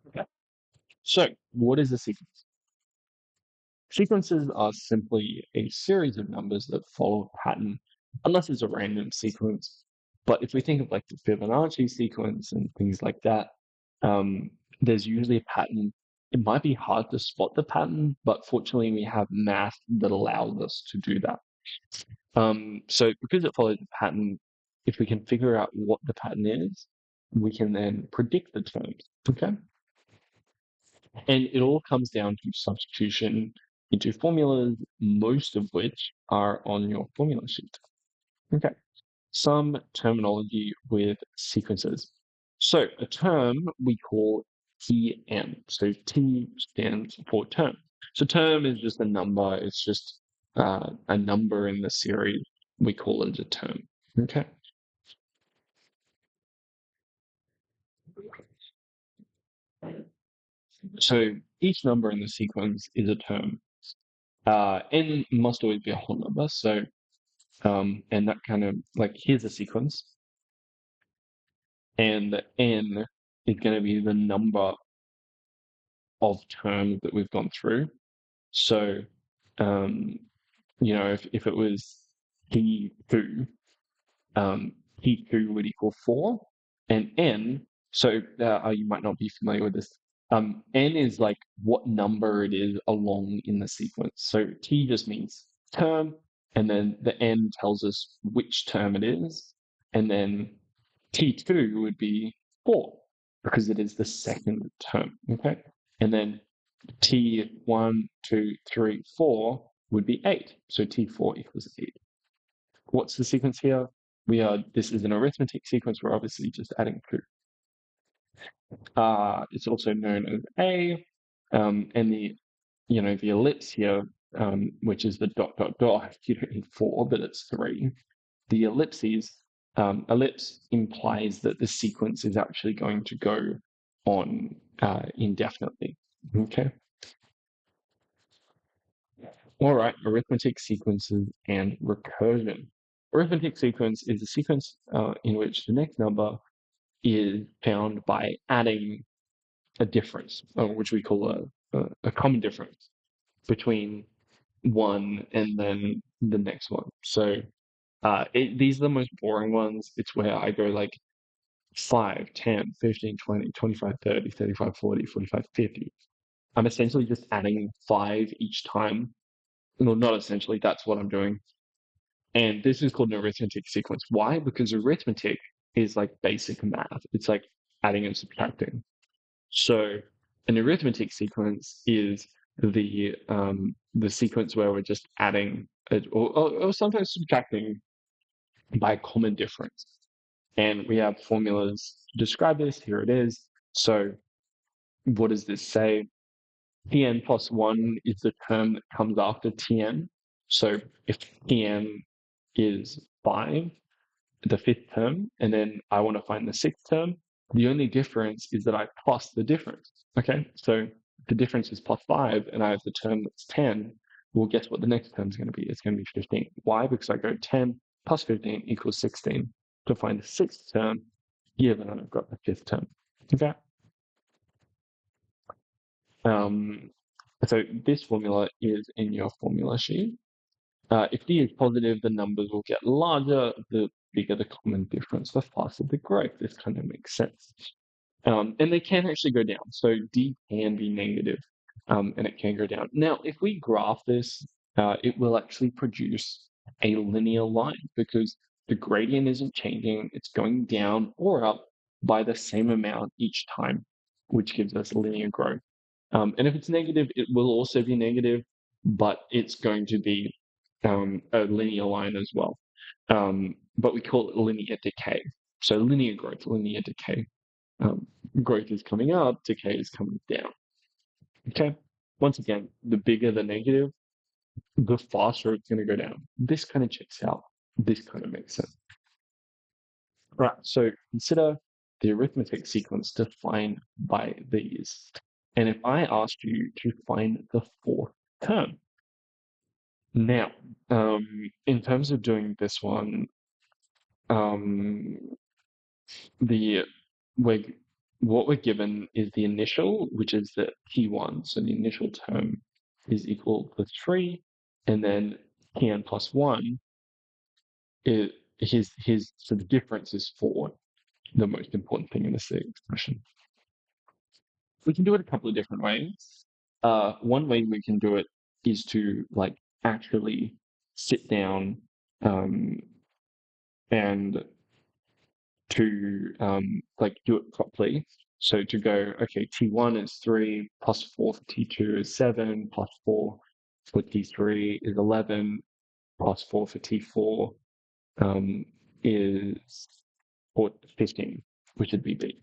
Okay. So, what is a sequence? Sequences are simply a series of numbers that follow a pattern, unless it's a random sequence. But if we think of like the Fibonacci sequence and things like that, um, there's usually a pattern. It might be hard to spot the pattern, but fortunately we have math that allows us to do that. So because it follows a pattern, if we can figure out what the pattern is, we can then predict the terms. Okay. And it all comes down to substitution into formulas, most of which are on your formula sheet. Okay. Some terminology with sequences. So a term we call TM. So T stands for term. So term is just a number. It's just a number in the series. We call it a term. Okay. So each number in the sequence is a term. N must always be a whole number. So and that kind of like here's a sequence, and the N is going to be the number of terms that we've gone through. So, um, if it was T2, um, T2 would equal 4, and N, so you might not be familiar with this. N is like what number it is along in the sequence. So T just means term, and then the N tells us which term it is, and then T2 would be 4 because it is the second term. Okay, and then T1, 2, 3, 4 would be 8. So T4 equals 8. What's the sequence here? This is an arithmetic sequence. We're obviously just adding 2. It's also known as A, and the ellipse here which is the dot, dot, dot. You don't need four, but it's three. The ellipses, ellipse implies that the sequence is actually going to go on indefinitely. Okay. All right, arithmetic sequences and recursion. Arithmetic sequence is a sequence in which the next number is found by adding a difference, which we call a common difference between one and then the next one. So these are the most boring ones. It's where I go like 5, 10, 15, 20, 25, 30, 35, 40, 45, 50. I'm essentially just adding 5 each time. Well, not essentially, that's what I'm doing. And this is called an arithmetic sequence. Why? Because arithmetic is like basic math. It's like adding and subtracting. So an arithmetic sequence is the sequence where we're just adding or sometimes subtracting by a common difference. And we have formulas to describe this. Here it is. So what does this say? Tn plus 1 is the term that comes after Tn. So if Tn is 5, the fifth term, and then I want to find the sixth term, the only difference is that I plus the difference. Okay, so the difference is plus 5, and I have the term that's 10. Well, guess what the next term is going to be? It's going to be 15. Why? Because I go 10 plus 15 equals 16 to find the sixth term, given I've got the fifth term. Okay. Um, so this formula is in your formula sheet. If D is positive, the numbers will get larger, the bigger the common difference, the faster the growth. This kind of makes sense. And they can actually go down. So D can be negative, and it can go down. Now, if we graph this, it will actually produce a linear line because the gradient isn't changing. It's going down or up by the same amount each time, which gives us linear growth. And if it's negative, it will also be negative, but it's going to be a linear line as well. But we call it linear decay. So linear growth, linear decay. Growth is coming up, decay is coming down. Okay. Once again, the bigger the negative, the faster it's going to go down. This kind of checks out. This kind of makes sense. Right. So consider the arithmetic sequence defined by these. And if I asked you to find the fourth term, now, in terms of doing this one, um, the we're, what we're given is the initial, which is the T1. So the initial term is equal to 3, and then Tn plus 1 is his so the difference is 4, the most important thing in this expression. We can do it a couple of different ways. One way we can do it is to like actually sit down um, and to like do it properly. So to go, okay, T1 is 3, plus 4 for T2 is 7, plus 4 for T3 is 11, plus 4 for T4 is 15, which would be B.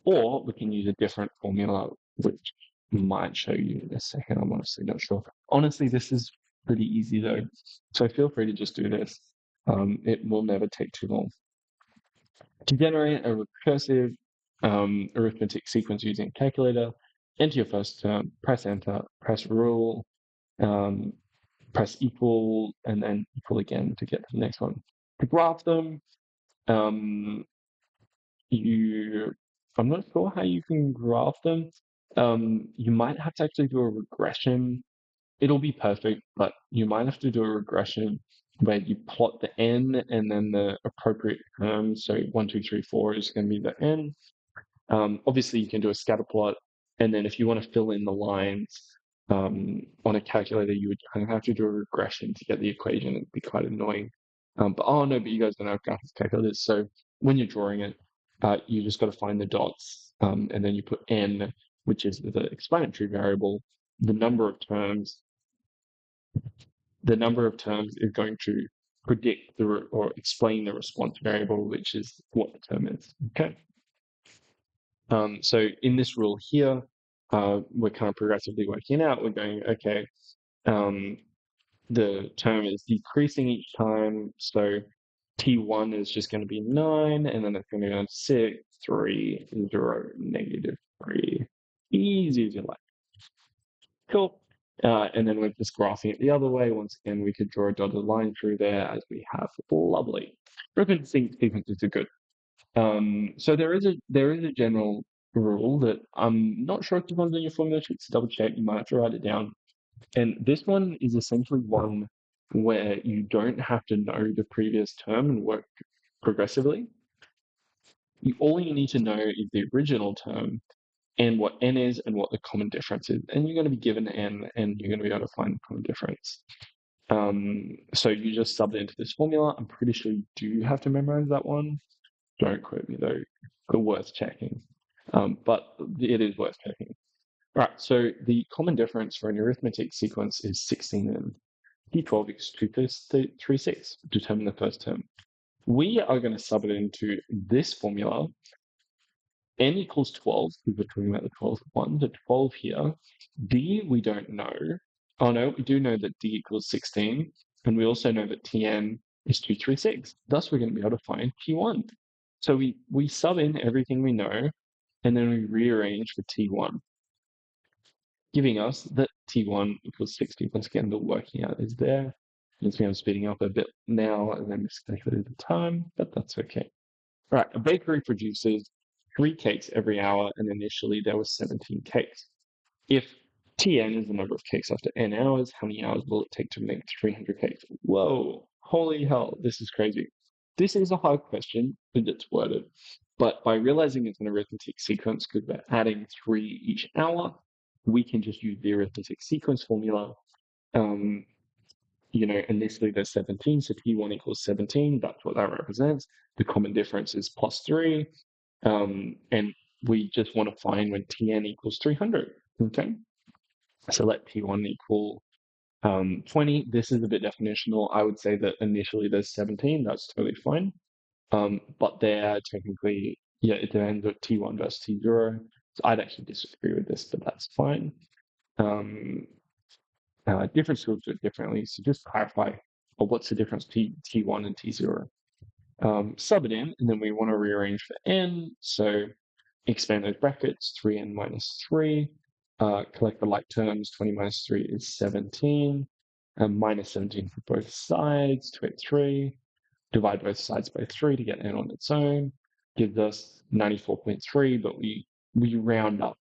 Or we can use a different formula, which might show you in a second. I'm honestly not sure. Honestly, this is pretty easy though. So feel free to just do this. It will never take too long. To generate a recursive arithmetic sequence using a calculator, enter your first term, press enter, press rule, press equal, and then equal again to get to the next one. To graph them, um, I'm not sure how you can graph them. You might have to actually do a regression. It'll be perfect, but you might have to do a regression where you plot the n and then the appropriate terms. So 1, 2, 3, 4 is going to be the n. Obviously, you can do a scatter plot, and then if you want to fill in the lines on a calculator, you would kind of have to do a regression to get the equation. It'd be quite annoying. But oh no, but you guys don't have graphics calculators, so when you're drawing it, you just got to find the dots, and then you put n, which is the explanatory variable. The number of terms is going to predict or explain the response variable, which is what the term is. Okay. So in this rule here, we're kind of progressively working out. We're going, okay, Um, the term is decreasing each time. So T1 is just going to be 9, and then it's going to go 6, 3, 0, -3. Easy as you like. Cool. And then we're just graphing it the other way. Once again, we could draw a dotted line through there as we have. Lovely. Referencing sequences are good. So there is a general rule that I'm not sure if the one's in your formula sheet, so double check. You might have to write it down. And this one is essentially one where you don't have to know the previous term and work progressively. All you need to know is the original term and what n is and what the common difference is. And you're going to be given n and you're going to be able to find the common difference. So you just sub it into this formula. I'm pretty sure you do have to memorize that one. Don't quote me though. But worth checking. But it is worth checking. Right, so the common difference for an arithmetic sequence is 16 and T12 equals 2 plus 36. Determine the first term. We are going to sub it into this formula. N equals 12, because we're talking about the 12th one, the 12 here. D, we don't know. Oh no, we do know that D equals 16, and we also know that Tn is 236. Thus, we're going to be able to find T1. So we sub in everything we know, and then we rearrange for T1, giving us that T1 equals 60. Once again, the working out is there. It's me I'm speeding up a bit now, and then miscalculated the time, but that's okay. Right, a bakery produces 3 cakes every hour, and initially there was 17 cakes. If Tn is the number of cakes after n hours, how many hours will it take to make 300 cakes? Whoa, holy hell, this is crazy. This is a hard question, but it's worded. But by realizing it's an arithmetic sequence, because we're adding 3 each hour, we can just use the arithmetic sequence formula. Um, initially there's 17, so T1 equals 17. That's what that represents. The common difference is +3. And we just want to find when Tn equals 300. Okay, so let T1 equal 20. This is a bit definitional. I would say that initially there's 17. That's totally fine. But there technically, yeah, it depends on T1 versus T0. So I'd actually disagree with this, but that's fine. Different schools do it differently. So just clarify, what's the difference between T1 and T0? Sub it in, and then we want to rearrange for n. So expand those brackets, 3n minus 3. Collect the like terms, 20 minus 3 is 17. And minus 17 for both sides, to get 3. Divide both sides by 3 to get n on its own. Gives us 94.3, but we round up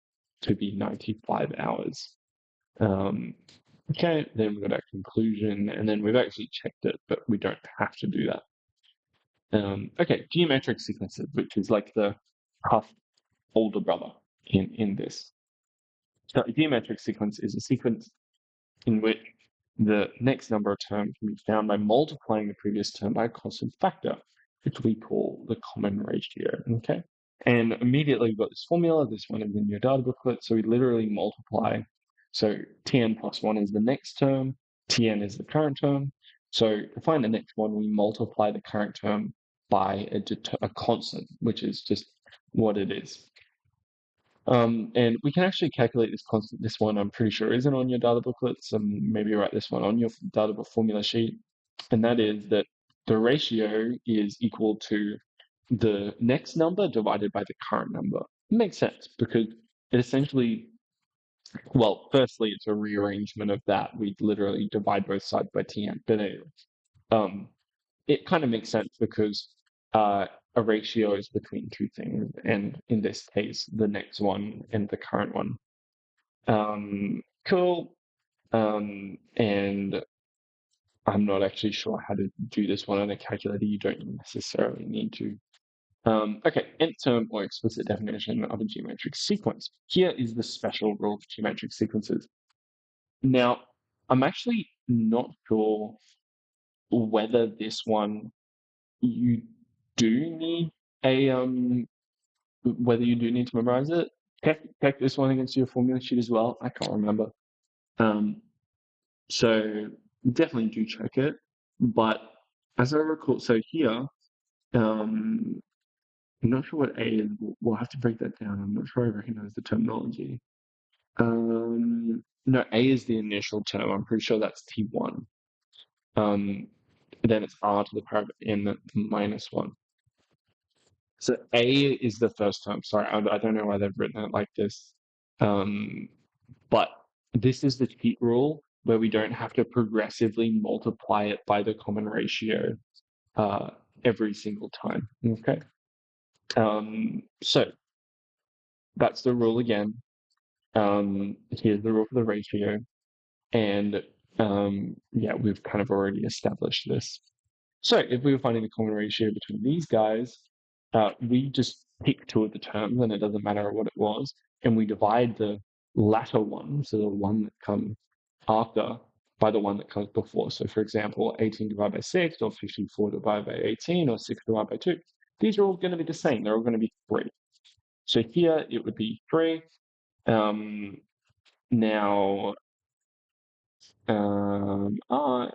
to be 95 hours. Okay, then we've got our conclusion, and then we've actually checked it, but we don't have to do that. Okay, geometric sequences, which is like the tough older brother in this. So a geometric sequence is a sequence in which the next number of terms can be found by multiplying the previous term by a constant factor, which we call the common ratio. Okay, and immediately we've got this formula. This one is in your data booklet. So we literally multiply. So Tn plus 1 is the next term. Tn is the current term. So to find the next one, we multiply the current term by a constant, which is just what it is. And we can actually calculate this constant. This one I'm pretty sure isn't on your data booklet, so maybe write this one on your data book formula sheet. And that is that the ratio is equal to the next number divided by the current number. It makes sense because it essentially, well, firstly, it's a rearrangement of that. We literally divide both sides by Tn. But anyway, it kind of makes sense because a ratio is between two things, and in this case, the next one and the current one. Cool. And I'm not actually sure how to do this one on a calculator. You don't necessarily need to. Okay, nth term or explicit definition of a geometric sequence. Here is the special rule for geometric sequences. Now, I'm actually not sure whether this one you do need a whether you do need to memorize it. Check this one against your formula sheet as well. I can't remember. So definitely do check it. But as I recall, so here, I'm not sure what A is. We'll have to break that down. I'm not sure I recognize the terminology. No, A is the initial term. I'm pretty sure that's T1. Um, then it's R to the power of n minus 1. So A is the first term. Sorry, I don't know why they've written it like this. Um, but this is the cheat rule where we don't have to progressively multiply it by the common ratio uh, every single time. Okay. So that's the rule again. Here's the rule for the ratio. And yeah, we've kind of already established this. So if we were finding the common ratio between these guys, we just pick two of the terms and it doesn't matter what it was. And we divide the latter one, so the one that comes after, by the one that comes before. So for example, 18 divided by 6 or 54 divided by 18 or 6 divided by 2. These are all going to be the same. They're all going to be 3. So here it would be 3. Um, now, um, uh,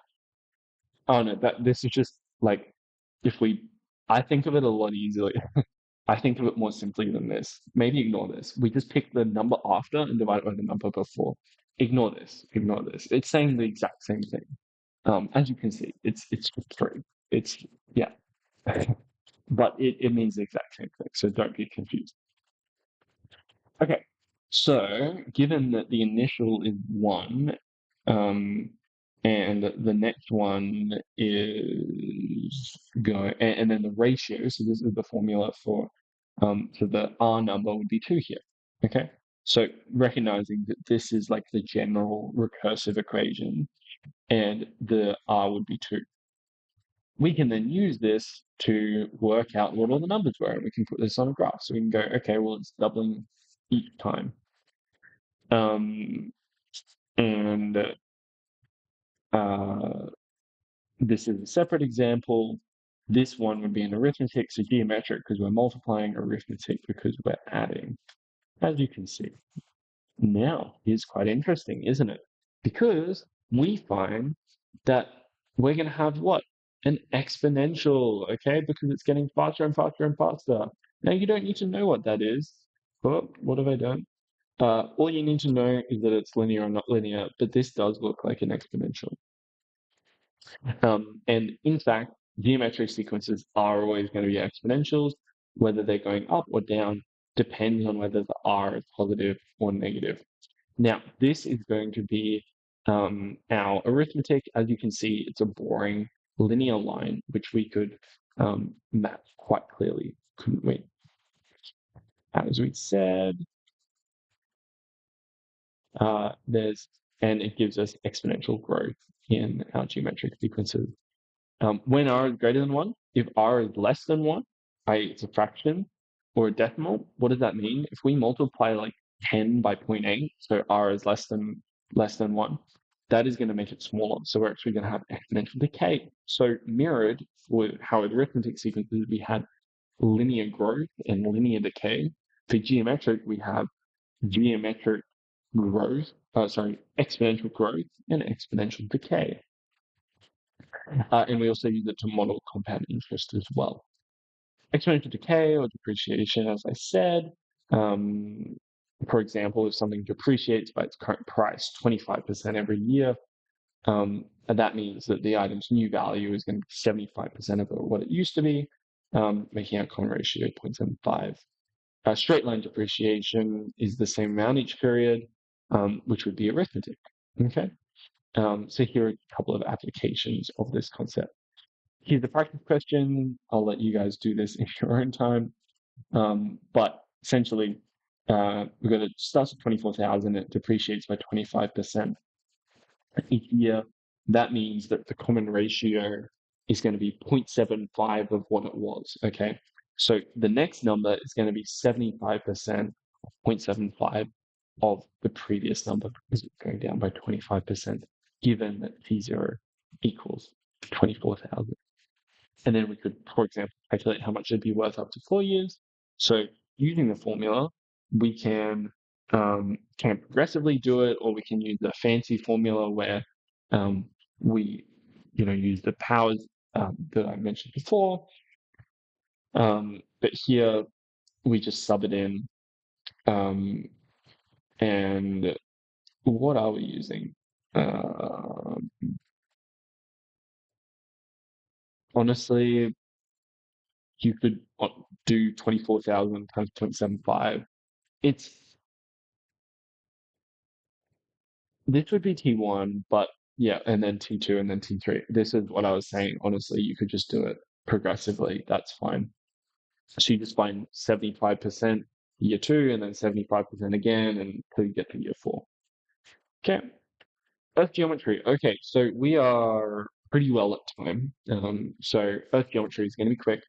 oh no, this is just like if we, I think of it a lot easier. I think of it more simply than this. Maybe ignore this. We just pick the number after and divide it by the number before. Ignore this. Ignore this. It's saying the exact same thing. As you can see, it's three. It's yeah, but it means the exact same thing. So don't get confused. Okay, so given that the initial is 1, um, and the next one is and then the ratio, so this is the formula so the R number would be 2 here. Okay, so recognizing that this is like the general recursive equation, and the R would be 2. We can then use this to work out what all the numbers were, and we can put this on a graph. So we can go, okay, well, it's doubling each time. Um, and uh, this is a separate example. This one would be an arithmetic, so geometric because we're multiplying, arithmetic because we're adding, as you can see. Now, is quite interesting, isn't it? Because we find that we're going to have what? An exponential, okay? Because it's getting faster and faster and faster. Now, you don't need to know what that is. Oh, what have I done? All you need to know is that it's linear or not linear, but this does look like an exponential. And in fact, geometric sequences are always going to be exponentials. Whether they're going up or down depends on whether the r is positive or negative. Now, this is going to be our arithmetic. As you can see, it's a boring linear line, which we could map quite clearly, couldn't we? As we said, there's, and it gives us exponential growth in our geometric sequences. When r is greater than 1, if r is less than 1, i.e. it's a fraction or a decimal, what does that mean? If we multiply like 10 by 0.8, so r is less than 1, that is going to make it smaller. So we're actually going to have exponential decay. So mirrored with how arithmetic sequences, we had linear growth and linear decay. For geometric, we have geometric growth, exponential growth and exponential decay. And we also use it to model compound interest as well. Exponential decay or depreciation, as I said. Um, for example, if something depreciates by its current price 25% every year, and that means that the item's new value is going to be 75% of what it used to be, making our common ratio 0.75. Straight line depreciation is the same amount each period, which would be arithmetic. Okay. So here are a couple of applications of this concept. Here's the practice question. I'll let you guys do this in your own time. But essentially, we've got it starts at 24,000. It depreciates by 25% each year. That means that the common ratio is going to be 0.75 of what it was. Okay. So the next number is going to be 75% of 0.75 of the previous number because it's going down by 25%, given that T0 equals 24,000. And then we could, for example, calculate how much it'd be worth up to 4 years. So using the formula, we can progressively do it, or we can use the fancy formula where we, use the powers that I mentioned before. But here we just sub it in, um, And what are we using? Uh, Honestly, you could do 24,000 times 0.75. It's This would be T1, but yeah, and then T2 and then T3. This is what I was saying. Honestly, you could just do it progressively. That's fine. So you just find 75% year two and then 75% again until you get to year four. Okay. Earth geometry. Okay, so we are pretty well at time. So Earth geometry is going to be quick.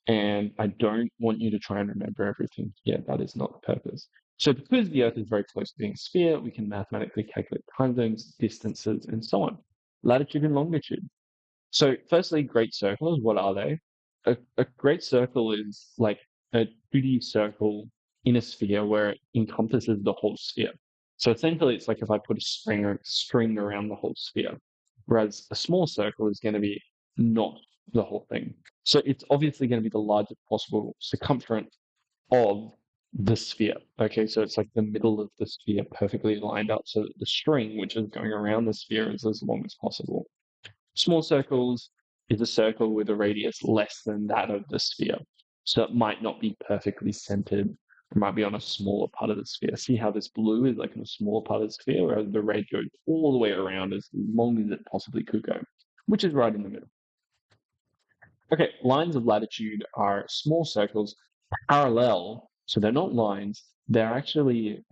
And I don't want you to try and remember everything. Yeah, that is not the purpose. So because the Earth is very close to being a sphere, we can mathematically calculate time zones, distances, and so on. Latitude and longitude. So firstly, great circles, what are they? A great circle is like a 2D circle in a sphere where it encompasses the whole sphere. So essentially, it's like if I put a string around the whole sphere, whereas a small circle is going to be not the whole thing. So it's obviously going to be the largest possible circumference of the sphere. Okay, so it's like the middle of the sphere perfectly lined up so that the string, which is going around the sphere, is as long as possible. Small circles is a circle with a radius less than that of the sphere. So it might not be perfectly centered. It might be on a smaller part of the sphere. See how this blue is like in a smaller part of the sphere, whereas the red goes all the way around as long as it possibly could go, which is right in the middle. Okay, lines of latitude are small circles parallel. So they're not lines, they're actually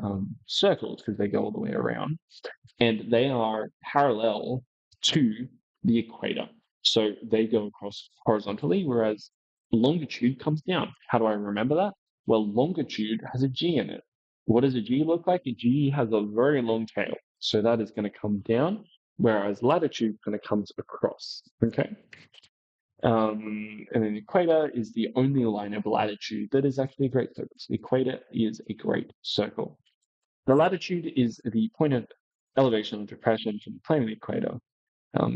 circles because they go all the way around and they are parallel to the equator. So they go across horizontally, whereas longitude comes down. How do I remember that? Well, longitude has a G in it. What does a G look like? A G has a very long tail. So that is going to come down, whereas latitude kind of comes across. Okay. And an equator is the only line of latitude that is actually a great circle. So the equator is a great circle. The latitude is the point of elevation or depression from the plane of the equator.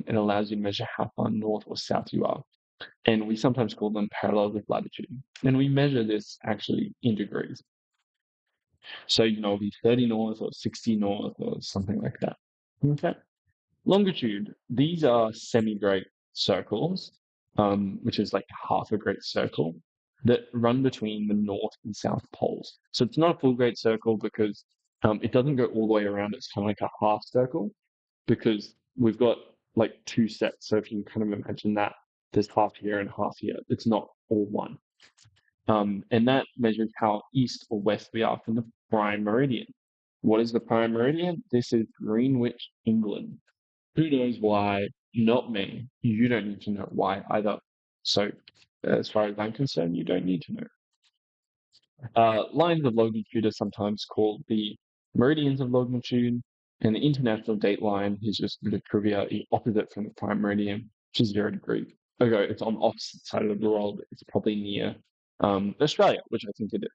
It allows you to measure how far north or south you are. And we sometimes call them parallel with latitude. And we measure this actually in degrees. So, it'll be 30 north or 60 north or something like that. Okay. Longitude, these are semi-great circles, which is like half a great circle that run between the north and south poles. So it's not a full great circle because it doesn't go all the way around. It's kind of like a half circle because we've got like two sets. So if you kind of imagine that there's half here and half here, it's not all one. And that measures how east or west we are from the prime meridian. What is the prime meridian? This is Greenwich, England. Who knows why? Not me. You don't need to know why either. So, as far as I'm concerned, you don't need to know. Lines of longitude are sometimes called the meridians of longitude, and the international date line is just the trivia, the opposite from the prime meridian, which is 0 degrees. Okay, it's on the opposite side of the world. It's probably near Australia, which I think it is.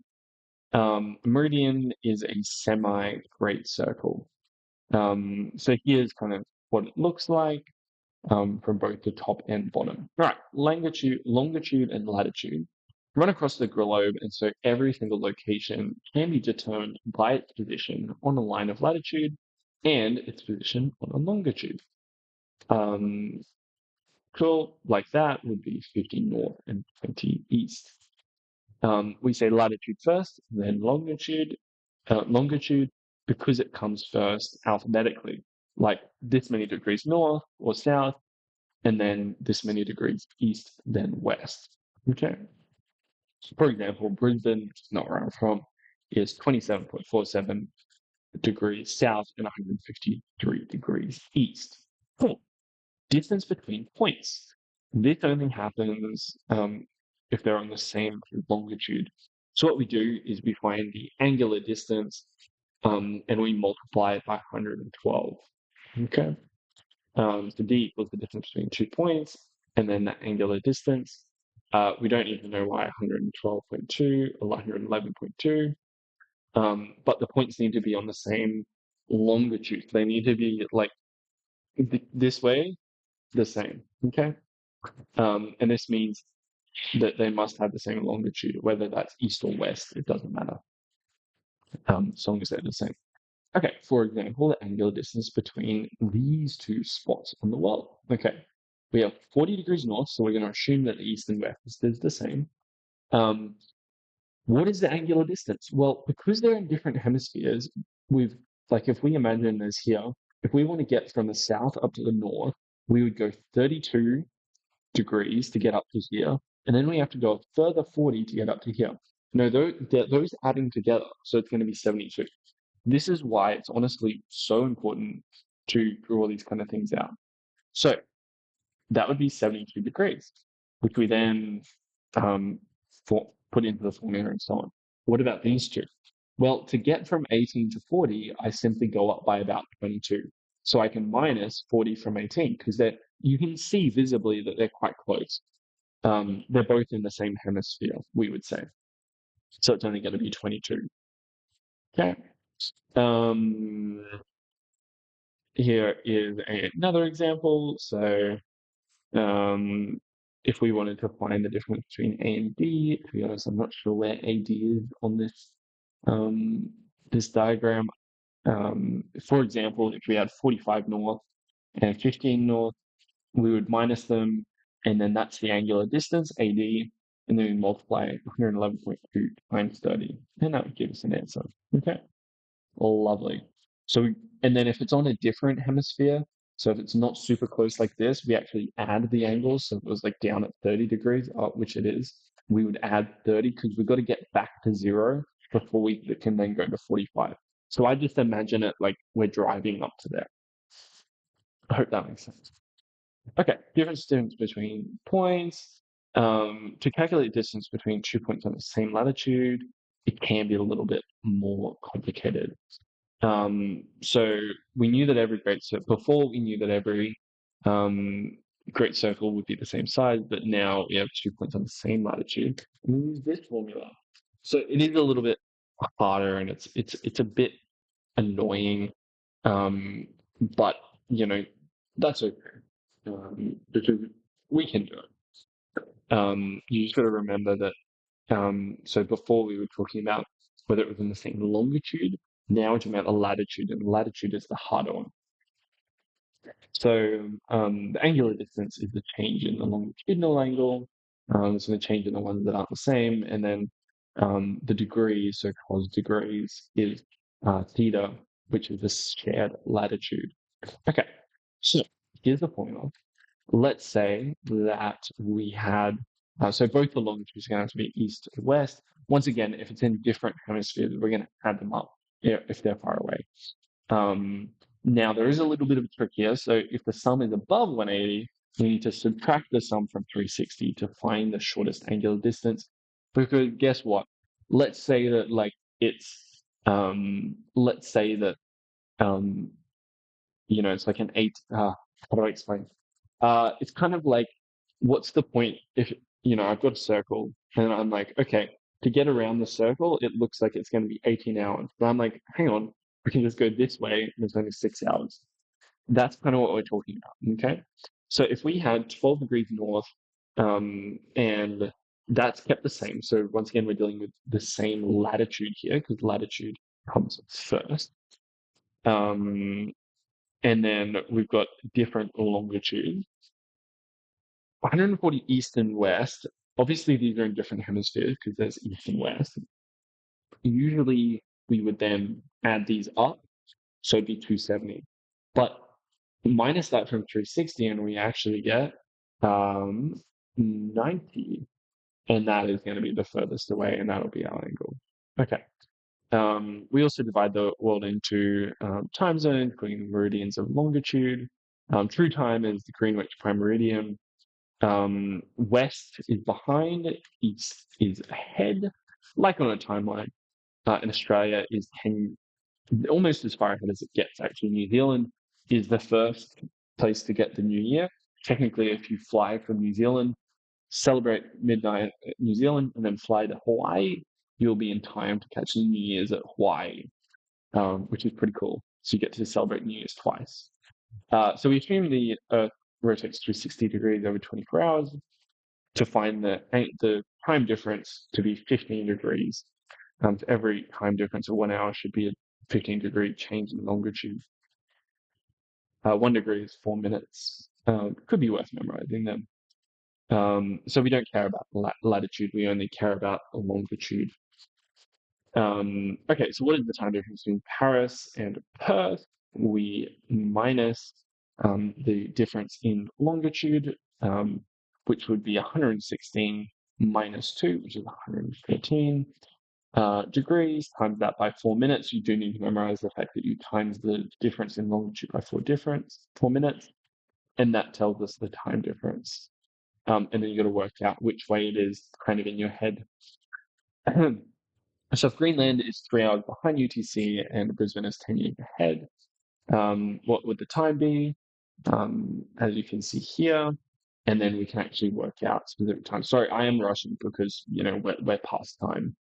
Meridian is a semi-great circle. So here's kind of what it looks like from both the top and bottom. All right, longitude and latitude run across the globe, and so every single location can be determined by its position on a line of latitude and its position on a longitude. Um, cool, like that would be 50 north and 20 east. We say latitude first, then longitude. Longitude because it comes first alphabetically, like this many degrees north or south, and then this many degrees east, then west. Okay. For example, Brisbane, which is not where I'm from, is 27.47 degrees south and 153 degrees east. Cool. Distance between points. This only happens if they're on the same longitude. So what we do is we find the angular distance and we multiply it by 112. Okay. So d equals the difference between 2 points and then the angular distance. We don't even know why 112.2 or 111.2, but the points need to be on the same longitude. They need to be like this way, the same. Okay. And this means that they must have the same longitude, whether that's east or west, it doesn't matter, as long as they're the same. Okay, for example, the angular distance between these two spots on the world. Okay, we have 40 degrees north, so we're going to assume that the east and west is the same. Um, what is the angular distance? Well, because they're in different hemispheres, we've like if we imagine this here, if we want to get from the south up to the north, we would go 32 degrees to get up to here, and then we have to go a further 40 to get up to here. No, those adding together, so it's going to be 72. This is why it's honestly so important to draw these kind of things out. So that would be 72 degrees, which we then um, put into the formula and so on. What about these two? Well, to get from 18 to 40, I simply go up by about 22. So I can minus 40 from 18 because you can see visibly that they're quite close. They're both in the same hemisphere, we would say. So it's only going to be 22. Okay. Um, Here is another example. So um, if we wanted to find the difference between A and D, to be honest, I'm not sure where AD is on um, this diagram. For example, if we had 45 north and 15 north, we would minus them, and then that's the angular distance, AD, and then we multiply 111.2 times 30, and that would give us an answer. Okay. Lovely. So, and then if it's on a different hemisphere, so if it's not super close like this, we actually add the angles. So if it was like down at 30 degrees, which it is, we would add 30 because we've got to get back to zero before we can then go to 45. So I just imagine it like we're driving up to there. I hope that makes sense. Okay, difference between points. To calculate distance between 2 points on the same latitude, it can be a little bit more complicated. So we knew that every great circle, before we knew that every um, great circle would be the same size, but now we have 2 points on the same latitude. We use this formula. So it is a little bit harder and it's a bit annoying. Um, but you know, that's okay. Because we can do it. You just got to remember that so before we were talking about whether it was in the same longitude, now we're talking about the latitude, and latitude is the harder one. So the angular distance is the change in the longitudinal angle. So the change in the ones that aren't the same, and then the degrees, so cos degrees, is theta, which is the shared latitude. Okay, so here's the formula. Let's say that we had, so both the longitudes are going to have to be east and west. Once again, if it's in different hemispheres, we're going to add them up if they're far away. Um, Now, there is a little bit of a trick here. So if the sum is above 180, we need to subtract the sum from 360 to find the shortest angular distance. Because guess what? Let's say that let's say that um, it's like an eight. How do I explain? It's kind of like, what's the point if, I've got a circle and I'm like, okay, to get around the circle, it looks like it's going to be 18 hours. But I'm like, hang on, we can just go this way and it's only 6 hours. That's kind of what we're talking about. Okay. So if we had 12 degrees north, and that's kept the same. So once again, we're dealing with the same latitude here because latitude comes first. Um, and then we've got different longitudes. 140 east and west. Obviously, these are in different hemispheres because there's east and west. Usually, we would then add these up, so it'd be 270. But minus that from 360, and we actually get 90, and that is going to be the furthest away, and that'll be our angle. Okay. We also divide the world into time zones, including meridians of longitude. True time is the Greenwich prime meridian. West is behind, east is ahead, like on a timeline. In Australia is 10, almost as far ahead as it gets. Actually, New Zealand is the first place to get the New Year. Technically, if you fly from New Zealand, celebrate midnight at New Zealand, and then fly to Hawaii, you'll be in time to catch the New Year's at Hawaii, which is pretty cool. So you get to celebrate New Year's twice. So we assume the Earth rotates 360 degrees over 24 hours to find the time difference to be 15 degrees. For every time difference of 1 hour should be 15-degree change in longitude. 1 degree is 4 minutes. Could be worth memorizing them. So we don't care about latitude, we only care about longitude. Okay, so what is the time difference between Paris and Perth? We minus the difference in longitude, which would be 116 minus 2, which is 113 degrees, times that by 4 minutes. You do need to memorize the fact that you times the difference in longitude by 4 minutes, and that tells us the time difference. And then you got to work out which way it is kind of in your head. So if Greenland is 3 hours behind UTC and Brisbane is 10 years ahead, what would the time be? As you can see here, and then we can actually work out specific time. Sorry, I am rushing because we're past time.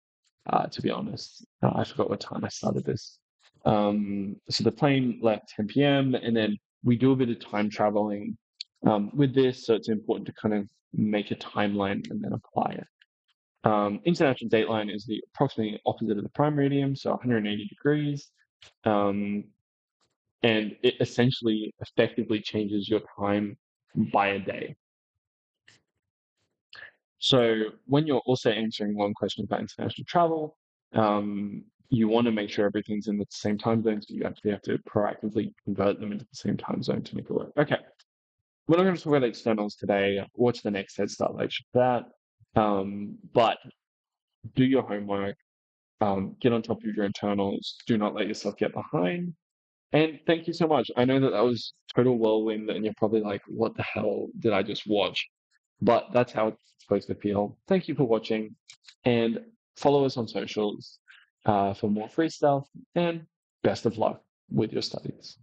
To be honest, I forgot what time I started this. So the plane left 10 p.m. and then we do a bit of time traveling with this, so it's important to kind of make a timeline and then apply it. International dateline is the approximately opposite of the prime meridian, so 180 degrees. Um, and it essentially effectively changes your time by a day. So when you're also answering one question about international travel, you want to make sure everything's in the same time zone, so you actually have to proactively convert them into the same time zone to make it work. Okay, we're not going to talk about externals today. Watch the next Head Start lecture for that. But do your homework, get on top of your internals, do not let yourself get behind. And thank you so much. I know that was total whirlwind, and you're probably like, what the hell did I just watch? But that's how it's supposed to feel. Thank you for watching, and follow us on socials for more free stuff, and best of luck with your studies.